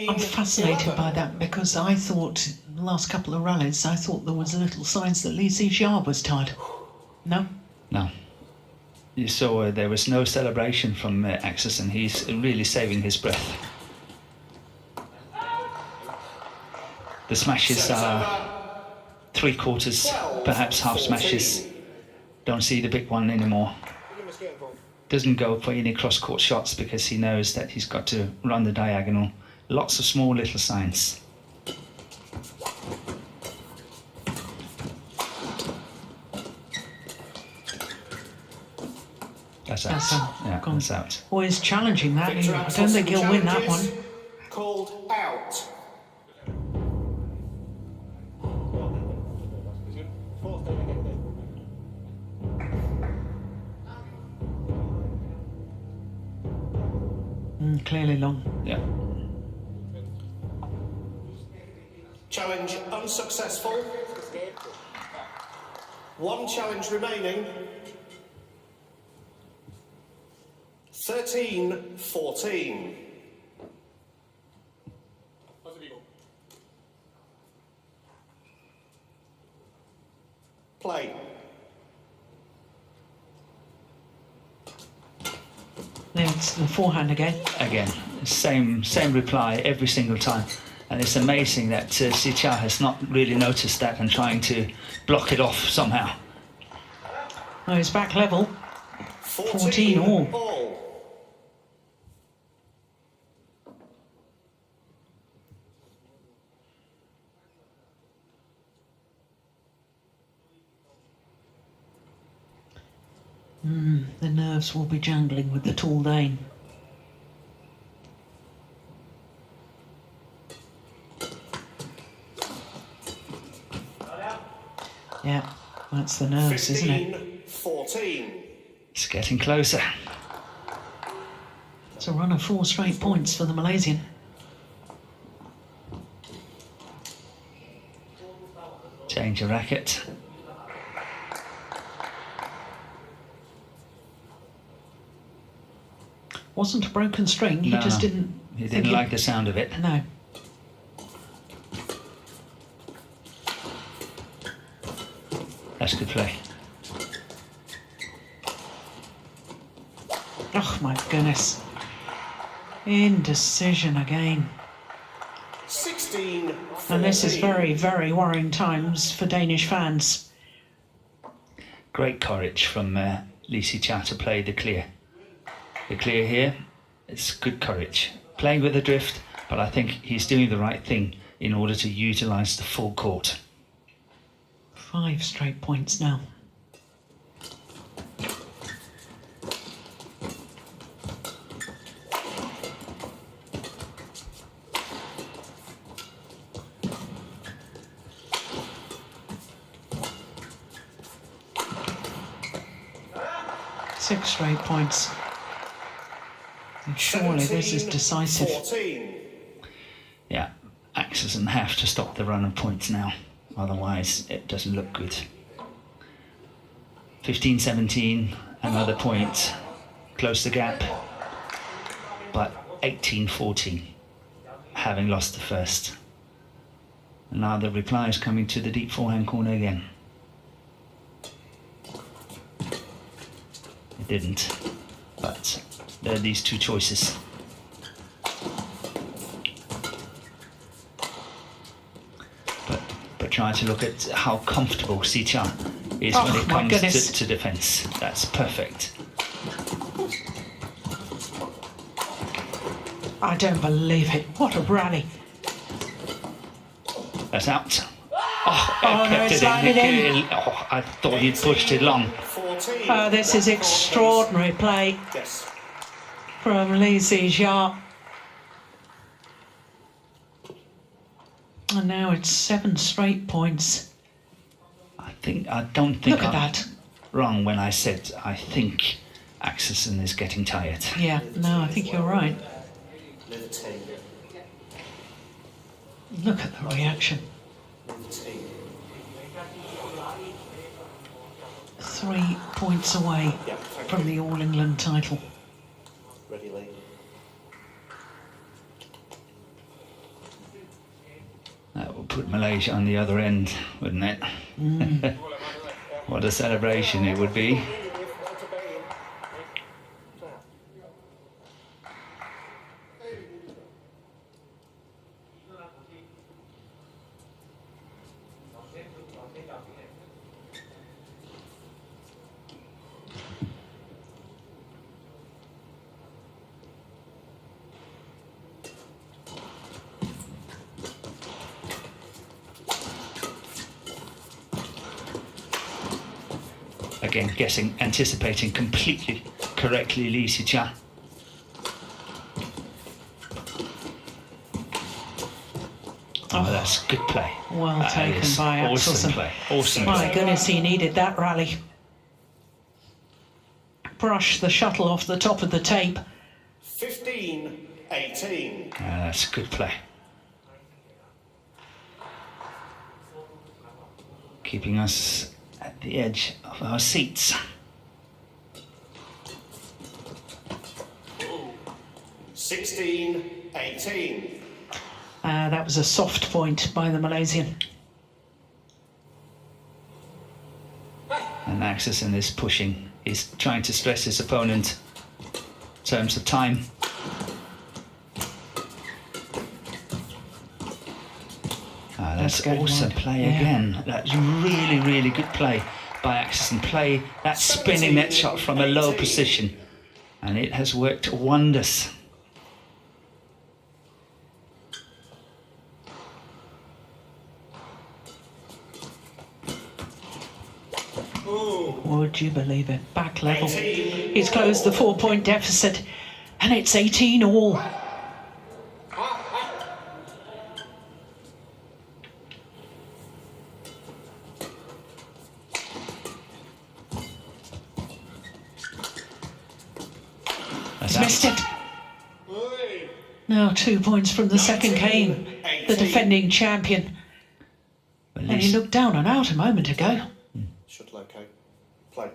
I'm fascinated by that, because I thought, the last couple of rallies, I thought there was little signs that Zii Jia was tired. No? No. You saw there was no celebration from Axelson. He's really saving his breath. The smashes are 3/4, perhaps half smashes. Don't see the big one anymore. Doesn't go for any cross-court shots because he knows that he's got to run the diagonal. Lots of small little signs. That's out. Yeah, that's out. Always challenging that. I don't think he'll win that one. Called out. Clearly long. Yeah. Challenge unsuccessful. One challenge remaining. 13-14. Play. It's the forehand again. Again, same reply every single time. And it's amazing that Zii Jia has not really noticed that and trying to block it off somehow. Oh, it's back level. 14 all. The nerves will be jangling with the tall Dane. Yeah, that's the nerves, isn't it? 15-14. It's getting closer. It's a run of 4 straight points for the Malaysian. Change of racket. Wasn't a broken string, he just didn't... He didn't like the sound of it. No. That's good play. Oh my goodness. Indecision again. 16. And this is very, very worrying times for Danish fans. Great courage from Zii Jia to play the clear. The clear here, it's good courage. Playing with the drift, but I think he's doing the right thing in order to utilise the full court. 5 straight points now. Six straight points. And surely this is decisive. 14. Yeah, Axelson have to stop the run of points now, otherwise it doesn't look good. 15-17, another point, close the gap, but 18-14, having lost the first. And now the reply is coming to the deep forehand corner again. It didn't, but there are these two choices. But try to look at how comfortable Zii Jia is when it comes to defence. That's perfect. I don't believe it. What a rally. That's out. Oh no, it's landed in. Oh, I thought he'd pushed it long. 14. Oh, this is extraordinary play Yes. from Zii Jia. And now it's 7 straight points. I don't think Look at I'm that. wrong when I said I think Axelson is getting tired. Yeah, no, I think you're right. 10. Look at the reaction. 10. 3 points away Yeah, thank from the All England title. Ready, Lee. That would put Malaysia on the other end, wouldn't it? What a celebration it would be. Again, anticipating completely correctly Zii Jia. Oh, that's good play. Well That taken is by awesome Axelson. play. Awesome My play. goodness, he needed that rally. Brush the shuttle off the top of the tape. 15-18. That's good play. Keeping us at the edge of our seats. 16-18. That was a soft point by the Malaysian. And Axelson is pushing. He's trying to stress his opponent in terms of time. That's awesome play again. That's really, really good play by Axelson. Play that spinning net shot from a low position. And it has worked wonders. Would you believe it? Back level. He's closed the 4-point deficit, and it's 18 all. He's missed it. Now 2 points from the second game, the defending champion. And he looked down and out a moment ago. Should locate. Play.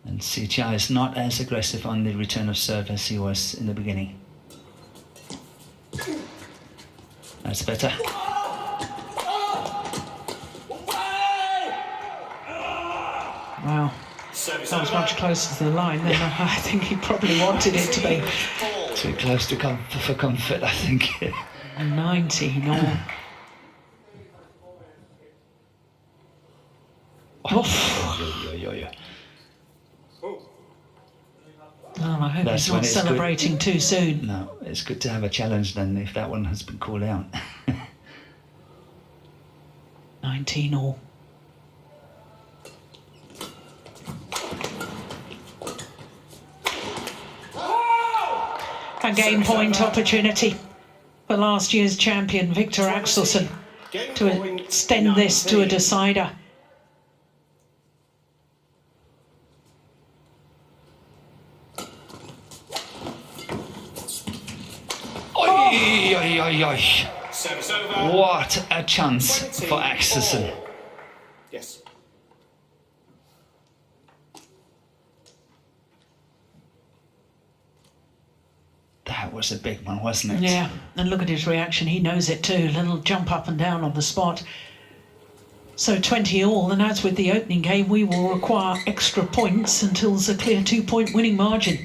And Zii Jia is not as aggressive on the return of serve as he was in the beginning. That's better. Wow. Service That was over. much closer to the line than I think he probably wanted it to be. Too close to for comfort, I think. 19 all. Well, I hope That's he's when not it's good. celebrating too soon. No, it's good to have a challenge then if that one has been called out. 19 all. A game point opportunity for last year's champion Viktor Axelsen to extend this to a decider. Oi, oi, oi, oi. Service over. What a chance for Axelson. Yes. That was a big one, wasn't it? Yeah, and look at his reaction. He knows it too. A little jump up and down on the spot. So 20 all, and as with the opening game, we will require extra points until there's a clear 2-point winning margin.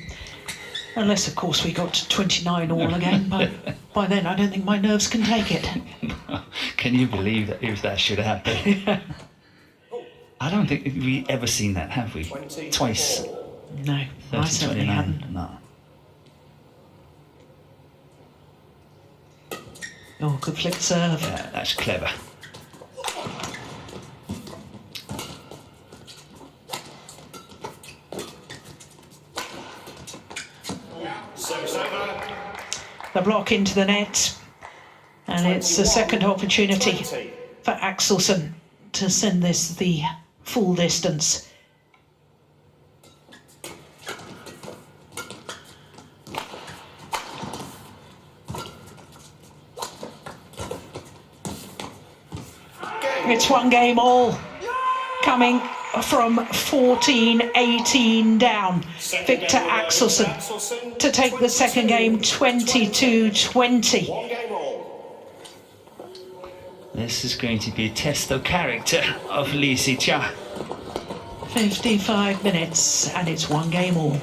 Unless, of course, we got to 29 all again, but by then I don't think my nerves can take it. Can you believe that if that should happen? I don't think we've ever seen that, have we? Twice. No, I certainly 30-29. haven't. No. Oh, good flick serve. Yeah, that's clever. Service over. The block into the net. And it's the second opportunity 20. for Axelson to send this the full distance. It's 1 game all, coming from 14-18 down. Viktor Axelsen to take the second game 22-20. 1 game all. This is going to be a test of character of Zii Jia. 55 minutes, and it's 1 game all.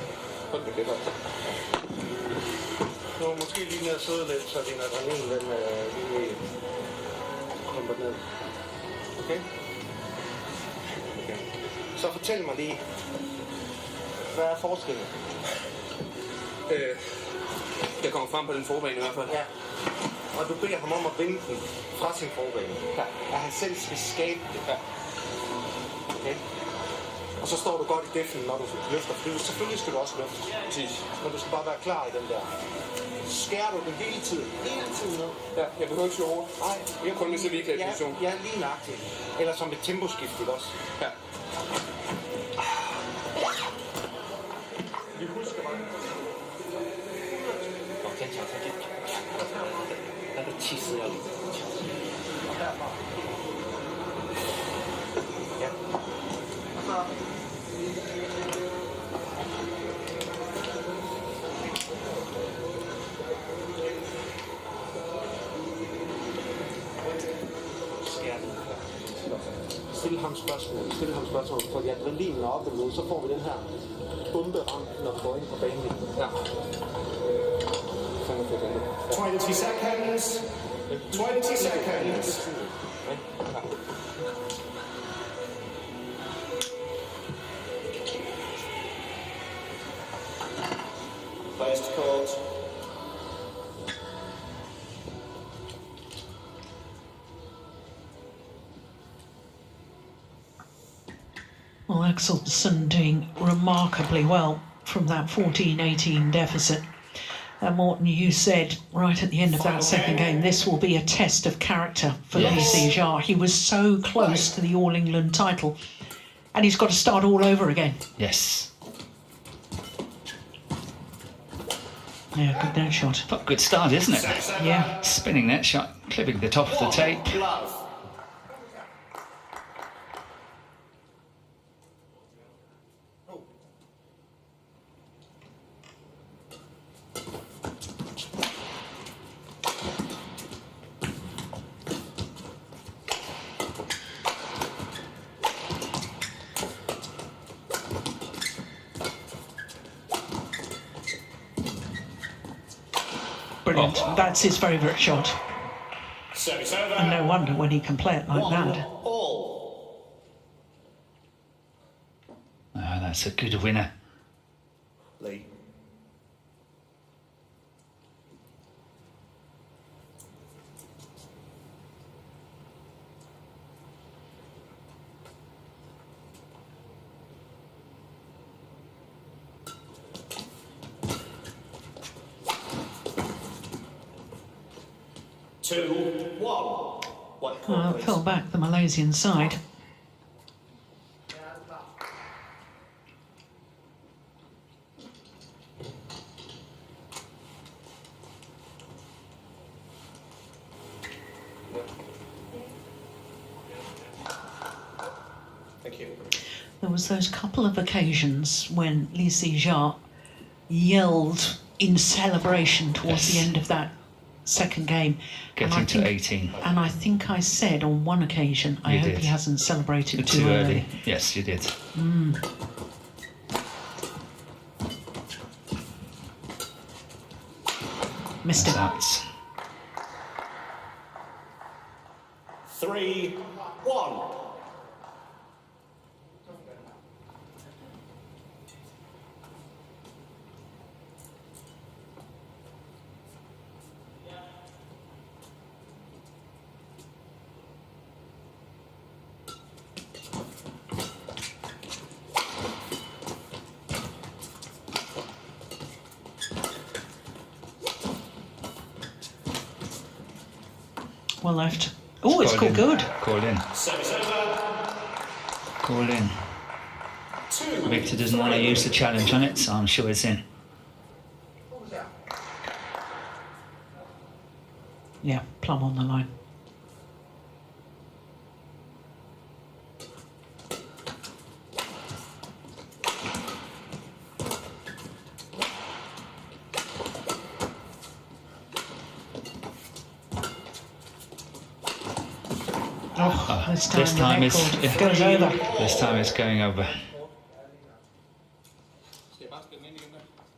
Så måske lige ned og sidde lidt, så din adrenalin den lige kommer ned. Okay? Okay. Så fortæl mig lige, hvad er forskellen? Jeg kommer frem på den forbane i hvert fald. Ja. Og du beder ham om at vinde den fra sin forbane. Ja. At han selv skal skabe det. Ja. Okay? Og så står du godt i defen, når du løfter. For selvfølgelig skal du også løfte. Præcis. Men du skal bare være klar i den der. Skærer du den hele tiden? Hele tiden ned? Ja, jeg behøver ikke slå hårdt. Nej. Jeg kun hvis jeg lige kan i position. Ja, lige nøjagtigt. Eller som et temposkift, ikke også? Ja. Vi husker bare. Og den tager sig lidt. Der er tisset jeg lidt. Og derfra. Ja. Og så. Stille ham spørgsmål, fordi adrenalinen er oppe nu, så får vi den her bomberam, når vi går ind på banen. Ja. 20 seconds. 20 seconds. Players to court. Well, Axelson doing remarkably well from that 14-18 deficit. Morten, you said right at the end of that second game, this will be a test of character for Zii Jia. He was so close to the All England title, and he's got to start all over again. Yes. Yeah, good net shot. But good start, isn't it? Yeah. Spinning net shot, clipping the top of the tape. Love. Brilliant. Oh. That's his favourite shot. Service over. And no wonder when he can play it like that. All. Oh, that's a good winner. Lee. Two, one. White court, please. Fell back the Malaysian side. Thank you. There was those couple of occasions when Zii Jia yelled in celebration towards the end of that second game. Getting to 18. And I think I said on one occasion, I hope he hasn't celebrated too early. Yes, you did. Missed it. That's 3, 1. Well left. Oh, it's called good. Call in. Service over. Call in. 2. Victor doesn't want to use the challenge on it, so I'm sure it's in. Yeah, plumb on the line. Oh, this time it's goes over. This time it's going over.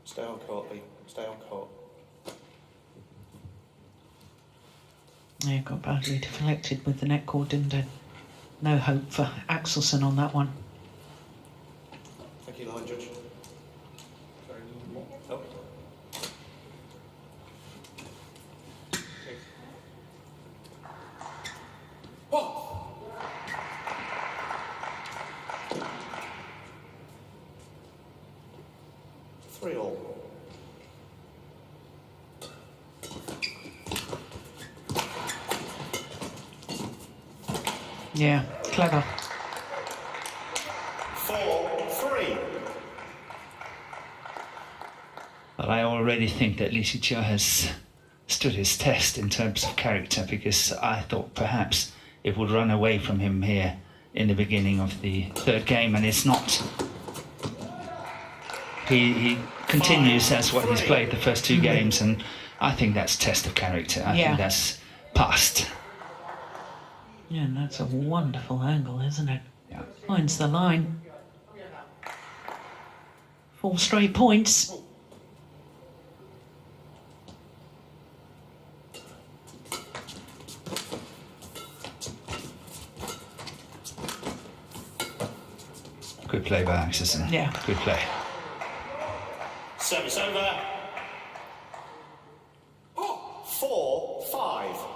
Stay on court, Lee. Stay on court. Yeah, got badly deflected with the net cord, didn't it? No hope for Axelson on that one. Thank you, line judge. Oh. Oh. 3 all. Yeah, clever. 4-3. But I already think that Zii Jia has stood his test in terms of character, because I thought perhaps it would run away from him here in the beginning of the third game, and it's not. He continues as what he's played the first 2 games, and I think that's test of character. I think that's passed. Yeah, and that's a wonderful angle, isn't it? Yeah. Finds the line. 4 straight points. Good play by Axelson. Yeah. Good play. Service over. 4-5.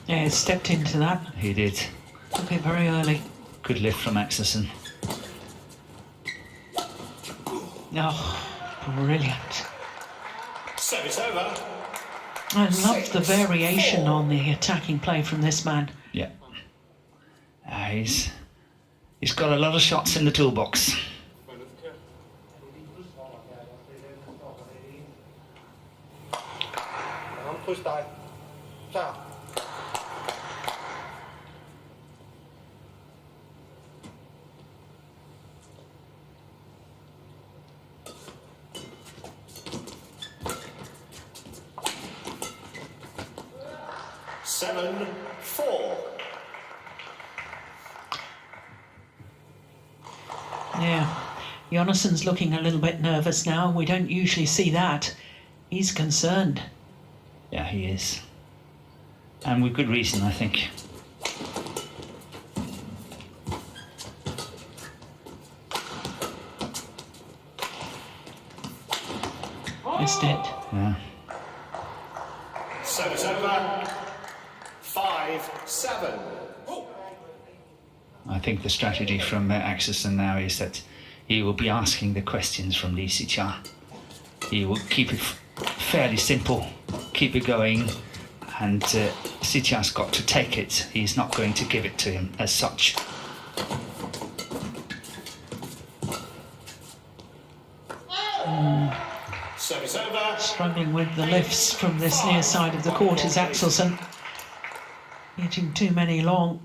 Yeah, stepped into that. He did. Took it very early. Good lift from Axelson. Oh, brilliant. Service over. I love the variation on the attacking play from this man. Yeah. He's got a lot of shots in the toolbox. Kryds dig. Klar. 7-4. Yeah, Jonassen's looking a little bit nervous now. We don't usually see that. He's concerned. Yeah, he is. And with good reason, I think. Missed it. Yeah. Service over. 5-7. I think the strategy from Axelson now is that he will be asking the questions from Zii Jia. He will keep it fairly simple, keep it going, and Zii Jia's got to take it. He's not going to give it to him as such. Service over. Struggling with the lifts from this near side of the court is Axelson. Hitting too many long.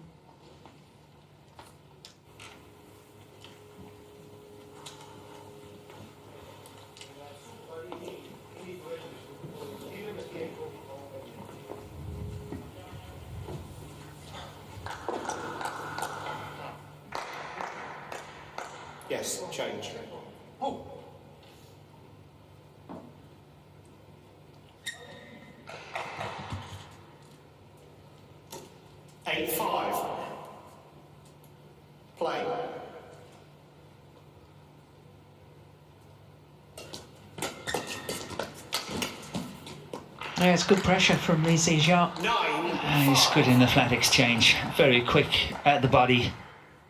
Yes, change. 8-5. Play. Yeah, it's good pressure from Zii Jia. 9. He's good in the flat exchange, very quick at the body,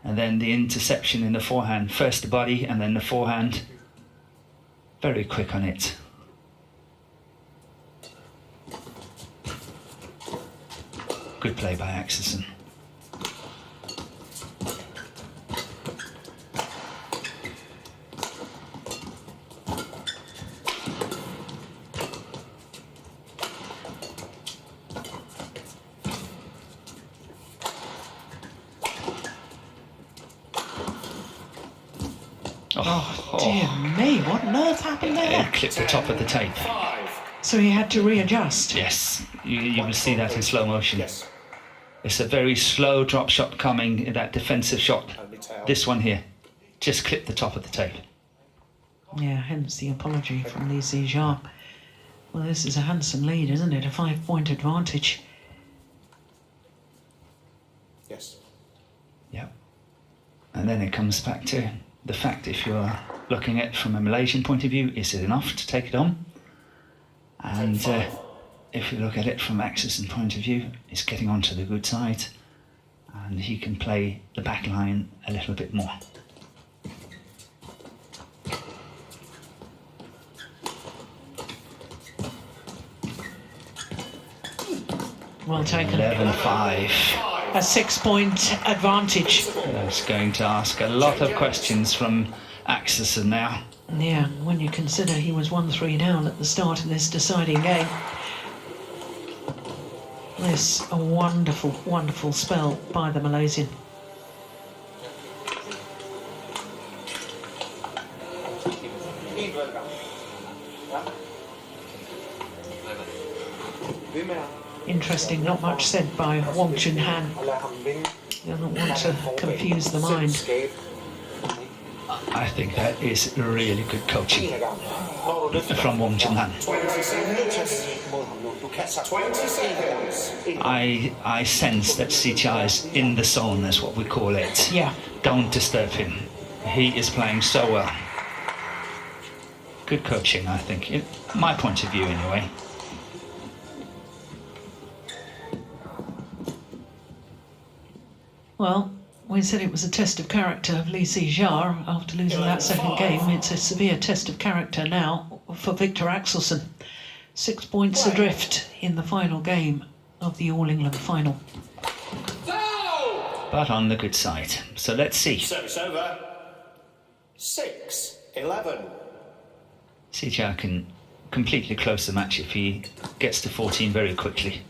and then the interception in the forehand. First the body and then the forehand. Very quick on it. Good play by Axelson. Oh, dear me, what on earth happened there? It clipped the top of the tape. 5. So he had to readjust. Yes, you will see that in slow motion. Yes. It's a very slow drop shot coming, that defensive shot. Only tail. This one here, just clipped the top of the tape. Yeah, hence the apology from Zii Jia. Well, this is a handsome lead, isn't it? A 5-point advantage. Yes. Yep. And then it comes back to the fact, if you're looking at it from a Malaysian point of view, is it enough to take it on? And if you look at it from Axelson's point of view, it's getting onto the good side, and he can play the back line a little bit more. Well taken. 11-5. A 6-point advantage. That's going to ask a lot of questions from Axelson now. Yeah, when you consider he was 1-3 down at the start of this deciding game. This a wonderful, wonderful spell by the Malaysian. Interesting, not much said by Wong Chun Han. Doesn't want to confuse the mind. I think that is really good coaching from Wong Chun Han. 20 seconds. I sense that Zii Jia is in the zone, that's what we call it. Yeah. Don't disturb him. He is playing so well. Good coaching, I think. In my point of view, anyway. Well, we said it was a test of character of Zii Jia after losing that second game. It's a severe test of character now for Viktor Axelsen. 6 points adrift in the final game of the All England final. But on the good side. So let's see. Service over. 6-11. Zii Jia can completely close the match if he gets to 14 very quickly.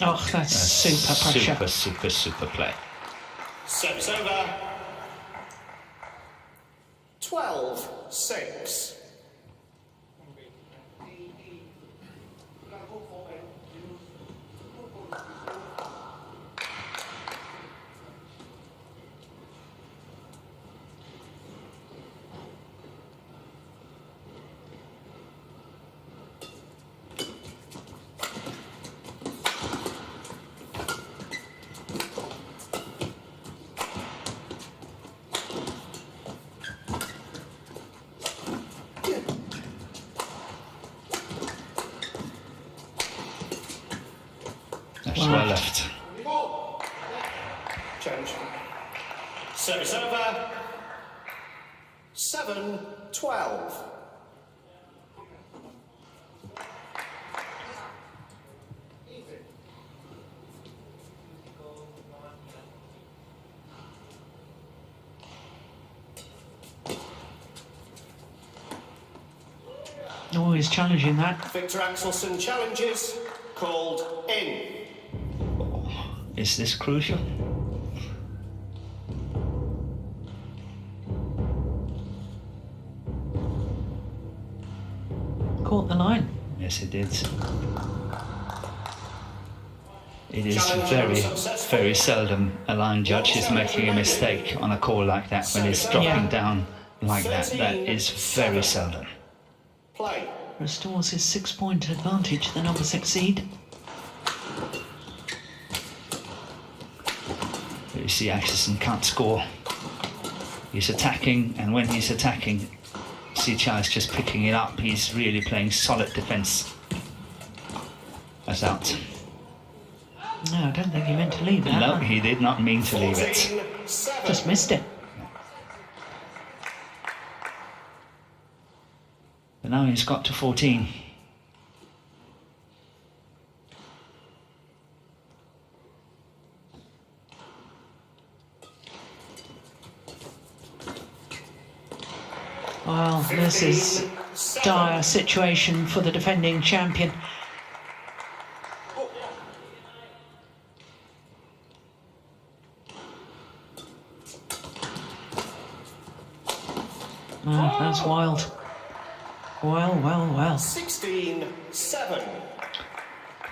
Oh, that's super pressure. Super play. Service over. 12-6. Well left. Change. Service over. 7-12. Always challenging that. Viktor Axelsen challenges called in. Is this crucial? Caught the line. Yes, it did. It is very seldom a line judge is making a mistake on a call like that when it's dropping down like that. That is very seldom. Play. Restores his 6-point advantage, the number 6 seed. You see Axelson can't score. He's attacking, and when he's attacking, Zii Jia is just picking it up. He's really playing solid defence. That's out. No, I don't think he meant to leave that. No, he did not mean to leave it. 14-7. Just missed it. But now he's got to 14. Well, this is dire situation for the defending champion. Oh, that's wild. Well. 16-7.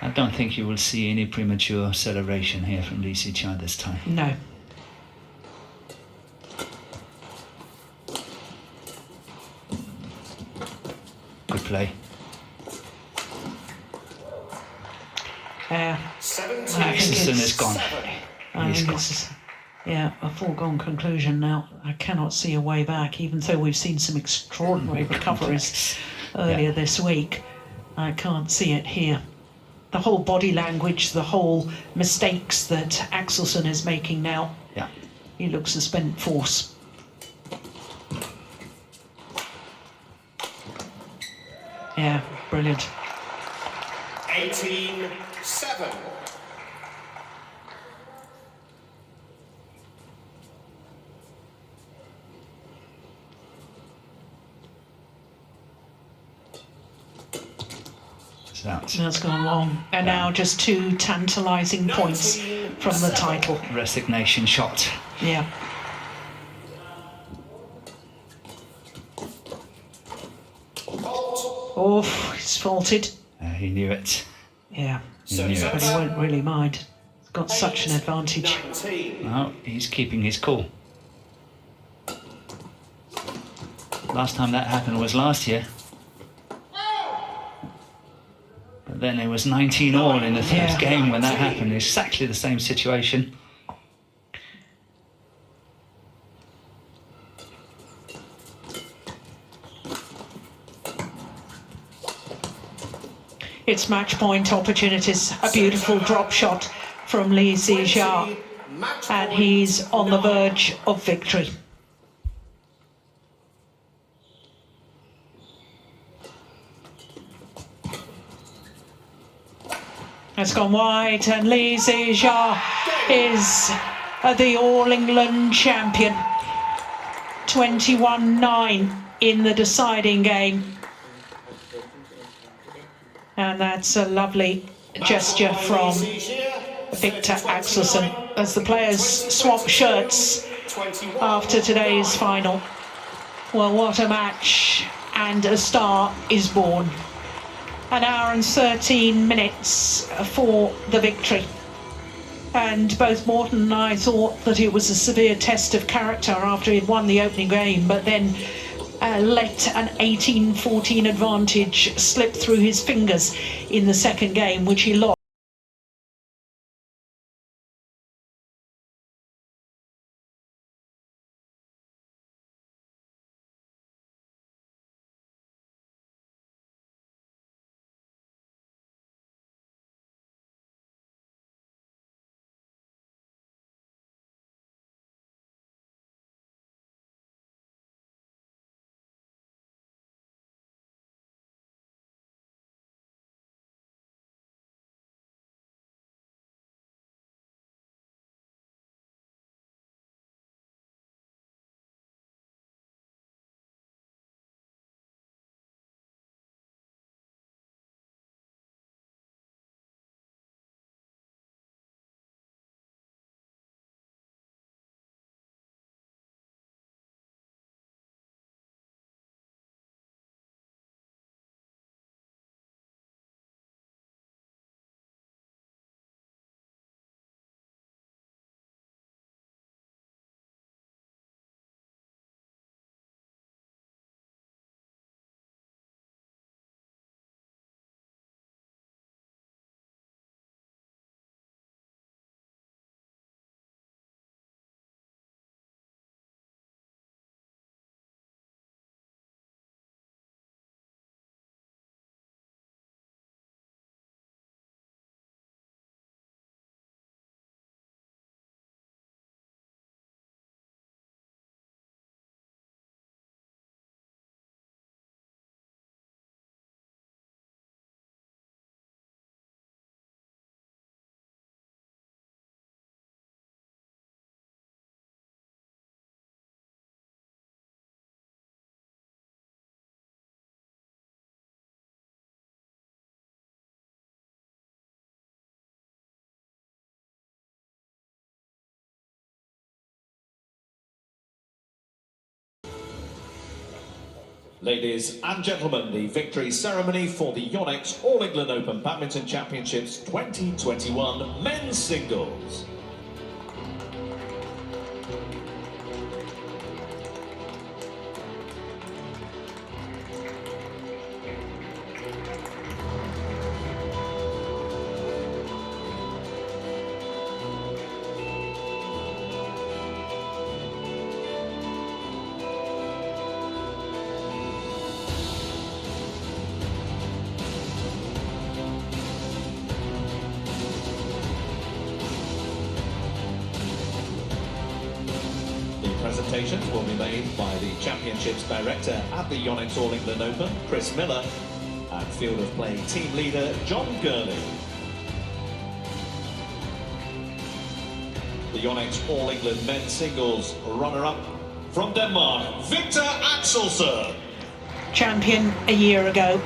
I don't think you will see any premature celebration here from Zii Jia this time. No. Good play. Axelson is gone. I He's think gone. this is, a foregone conclusion now. I cannot see a way back, even though we've seen some extraordinary recoveries earlier this week. I can't see it here. The whole body language, the whole mistakes that Axelson is making now. Yeah. He looks a spent force. Yeah, brilliant. 18-7. That's gone long. And now just 2 tantalising points from the title. Resignation shot. Yeah. Oh, he's faulted. He knew it. Yeah. He knew But he it. won't really mind. He's got such an advantage. 19. No, he's keeping his cool. Last time that happened was last year. But then it was 19-all in the third game when that happened. Exactly the same situation. It's match point opportunities. A beautiful drop shot from Zii Jia. And he's on the verge of victory. It's gone wide, and Zii Jia is the All England champion. 21-9 in the deciding game. And that's a lovely gesture from Viktor Axelsen as the players swap shirts after today's final. Well, what a match, and a star is born. An hour and 13 minutes for the victory. And both Morten and I thought that it was a severe test of character after he'd won the opening game, but then let an 18-14 advantage slip through his fingers in the second game, which he lost. Ladies and gentlemen, the victory ceremony for the YONEX All England Open Badminton Championships 2021 men's singles. Presentations will be made by the Championships Director at the YONEX All England Open, Chris Miller, and Field of Play Team Leader, John Gurley. The YONEX All England Men's Singles runner-up from Denmark, Viktor Axelsen. Champion a year ago,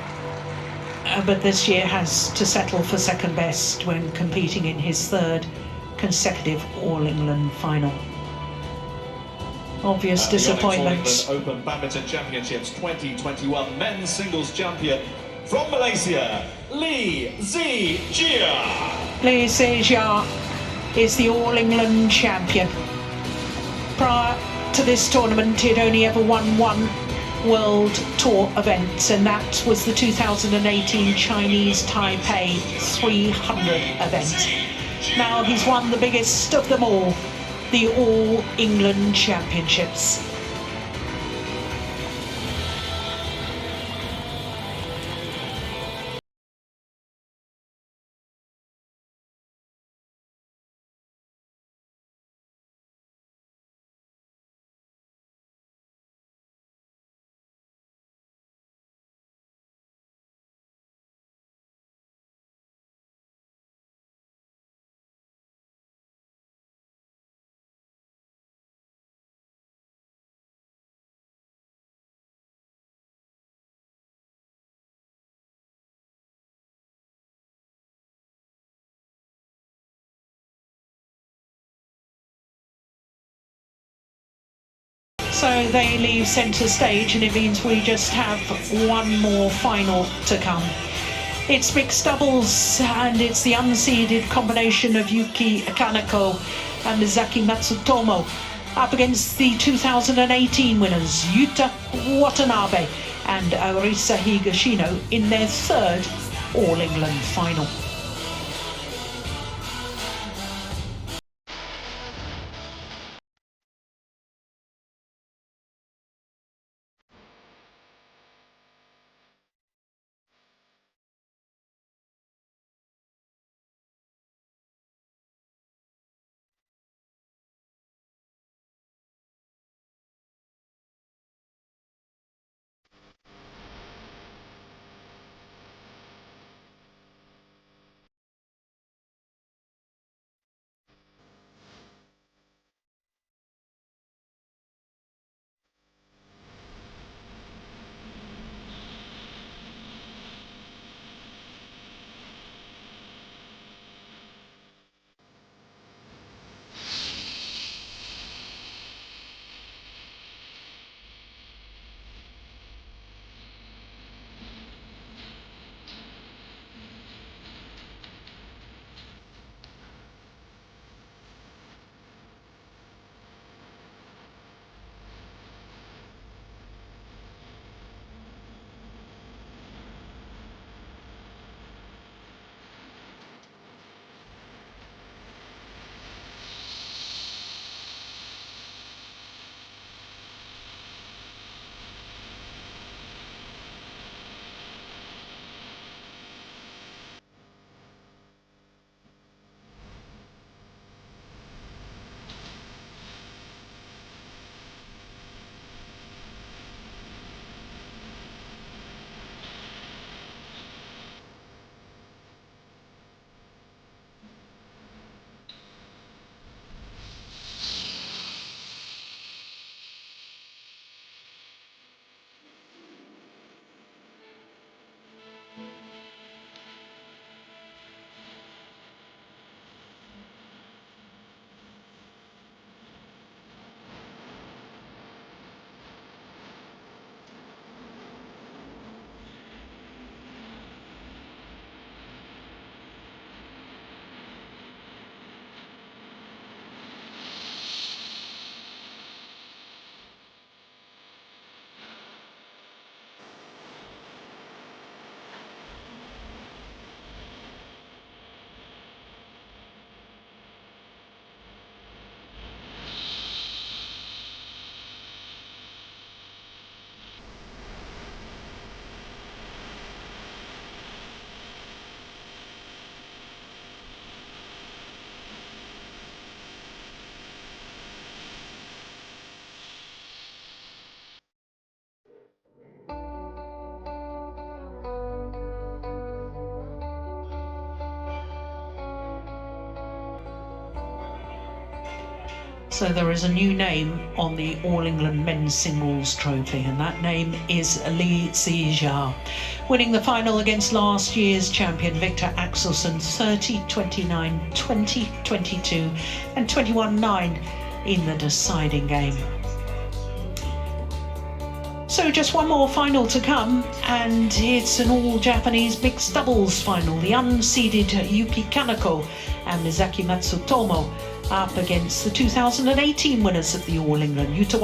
but this year has to settle for second best when competing in his third consecutive All England final. Obvious disappointments. The YONEX All England Open Badminton Championships 2021 men's singles champion from Malaysia, Zii Jia. Zii Jia is the All England champion. Prior to this tournament, he'd only ever won one World Tour event, and that was the 2018 Chinese Taipei 300 event. Now he's won the biggest of them all, the All England Championships. So they leave centre stage, and it means we just have one more final to come. It's mixed doubles, and it's the unseeded combination of Yuki Kaneko and Mizaki Matsutomo up against the 2018 winners Yuta Watanabe and Arisa Higashino in their third All England final. So there is a new name on the All England Men's Singles Trophy, and that name is Zii Jia, winning the final against last year's champion Viktor Axelsen 30-29, 20-22 and 21-9 in the deciding game. So just one more final to come, and it's an all-Japanese mixed doubles final. The unseeded Yuki Kaneko and Mizaki Matsutomo up against the 2018 winners of the All England, Yuta